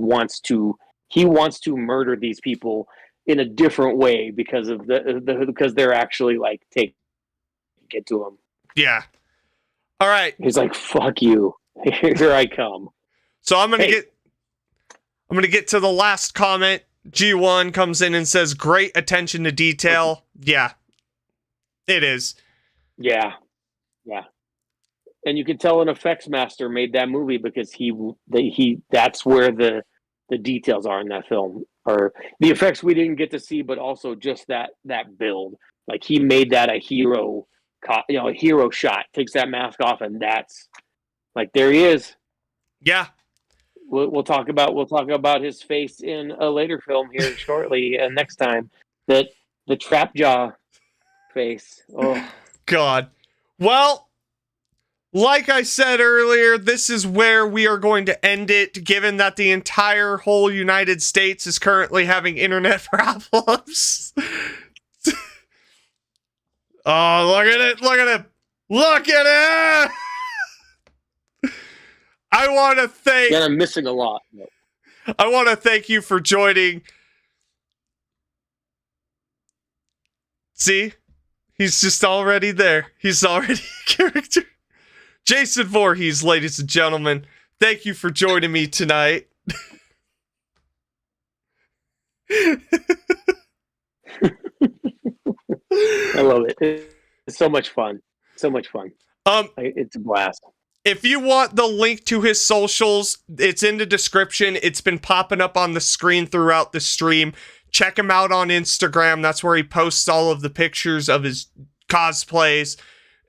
wants to murder these people in a different way because of because they're actually like taking it to him. Yeah. All right. He's like, fuck you. Here I come. So I'm gonna get to the last comment. G1 comes in and says, great attention to detail. Yeah. It is. Yeah. Yeah. And you can tell an effects master made that movie because that's where the details are in that film, or the effects we didn't get to see, but also just that build. Like he made that a hero shot, takes that mask off, and that's like, there he is. Yeah. We'll talk about his face in a later film here shortly, and next time that the trap jaw face. Oh God. Well, like I said earlier, this is where we are going to end it, given that the entire whole United States is currently having internet problems. Oh, look at it. Look at it. Look at it. I want to thank... Yeah, I'm missing a lot. I want to thank you for joining. See? He's just already there. He's already a character. Jason Voorhees, ladies and gentlemen. Thank you for joining me tonight. I love it. It's so much fun. So much fun. It's a blast. If you want the link to his socials, it's in the description. It's been popping up on the screen throughout the stream. Check him out on Instagram. That's where he posts all of the pictures of his cosplays.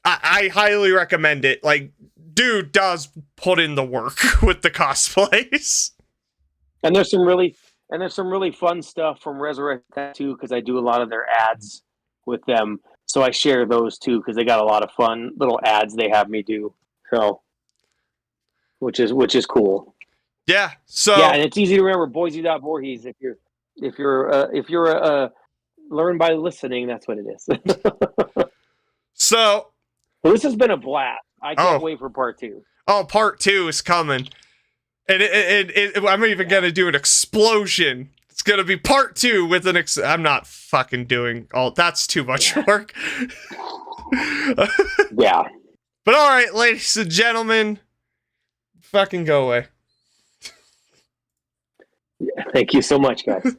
I highly recommend it. Like, dude does put in the work with the cosplays. And there's some really fun stuff from Resurrect too, because I do a lot of their ads with them. So I share those too, because they got a lot of fun little ads they have me do. So, which is cool. Yeah. So yeah, and it's easy to remember Boise.Voorhees if you're learn by listening. That's what it is. So well, this has been a blast. I can't wait for part 2. Oh, part 2 is coming, and I'm even gonna do an explosion. It's gonna be part 2 with an I'm not fucking doing all. That's too much work. Yeah. But all right, ladies and gentlemen, fucking go away. Thank you so much, guys.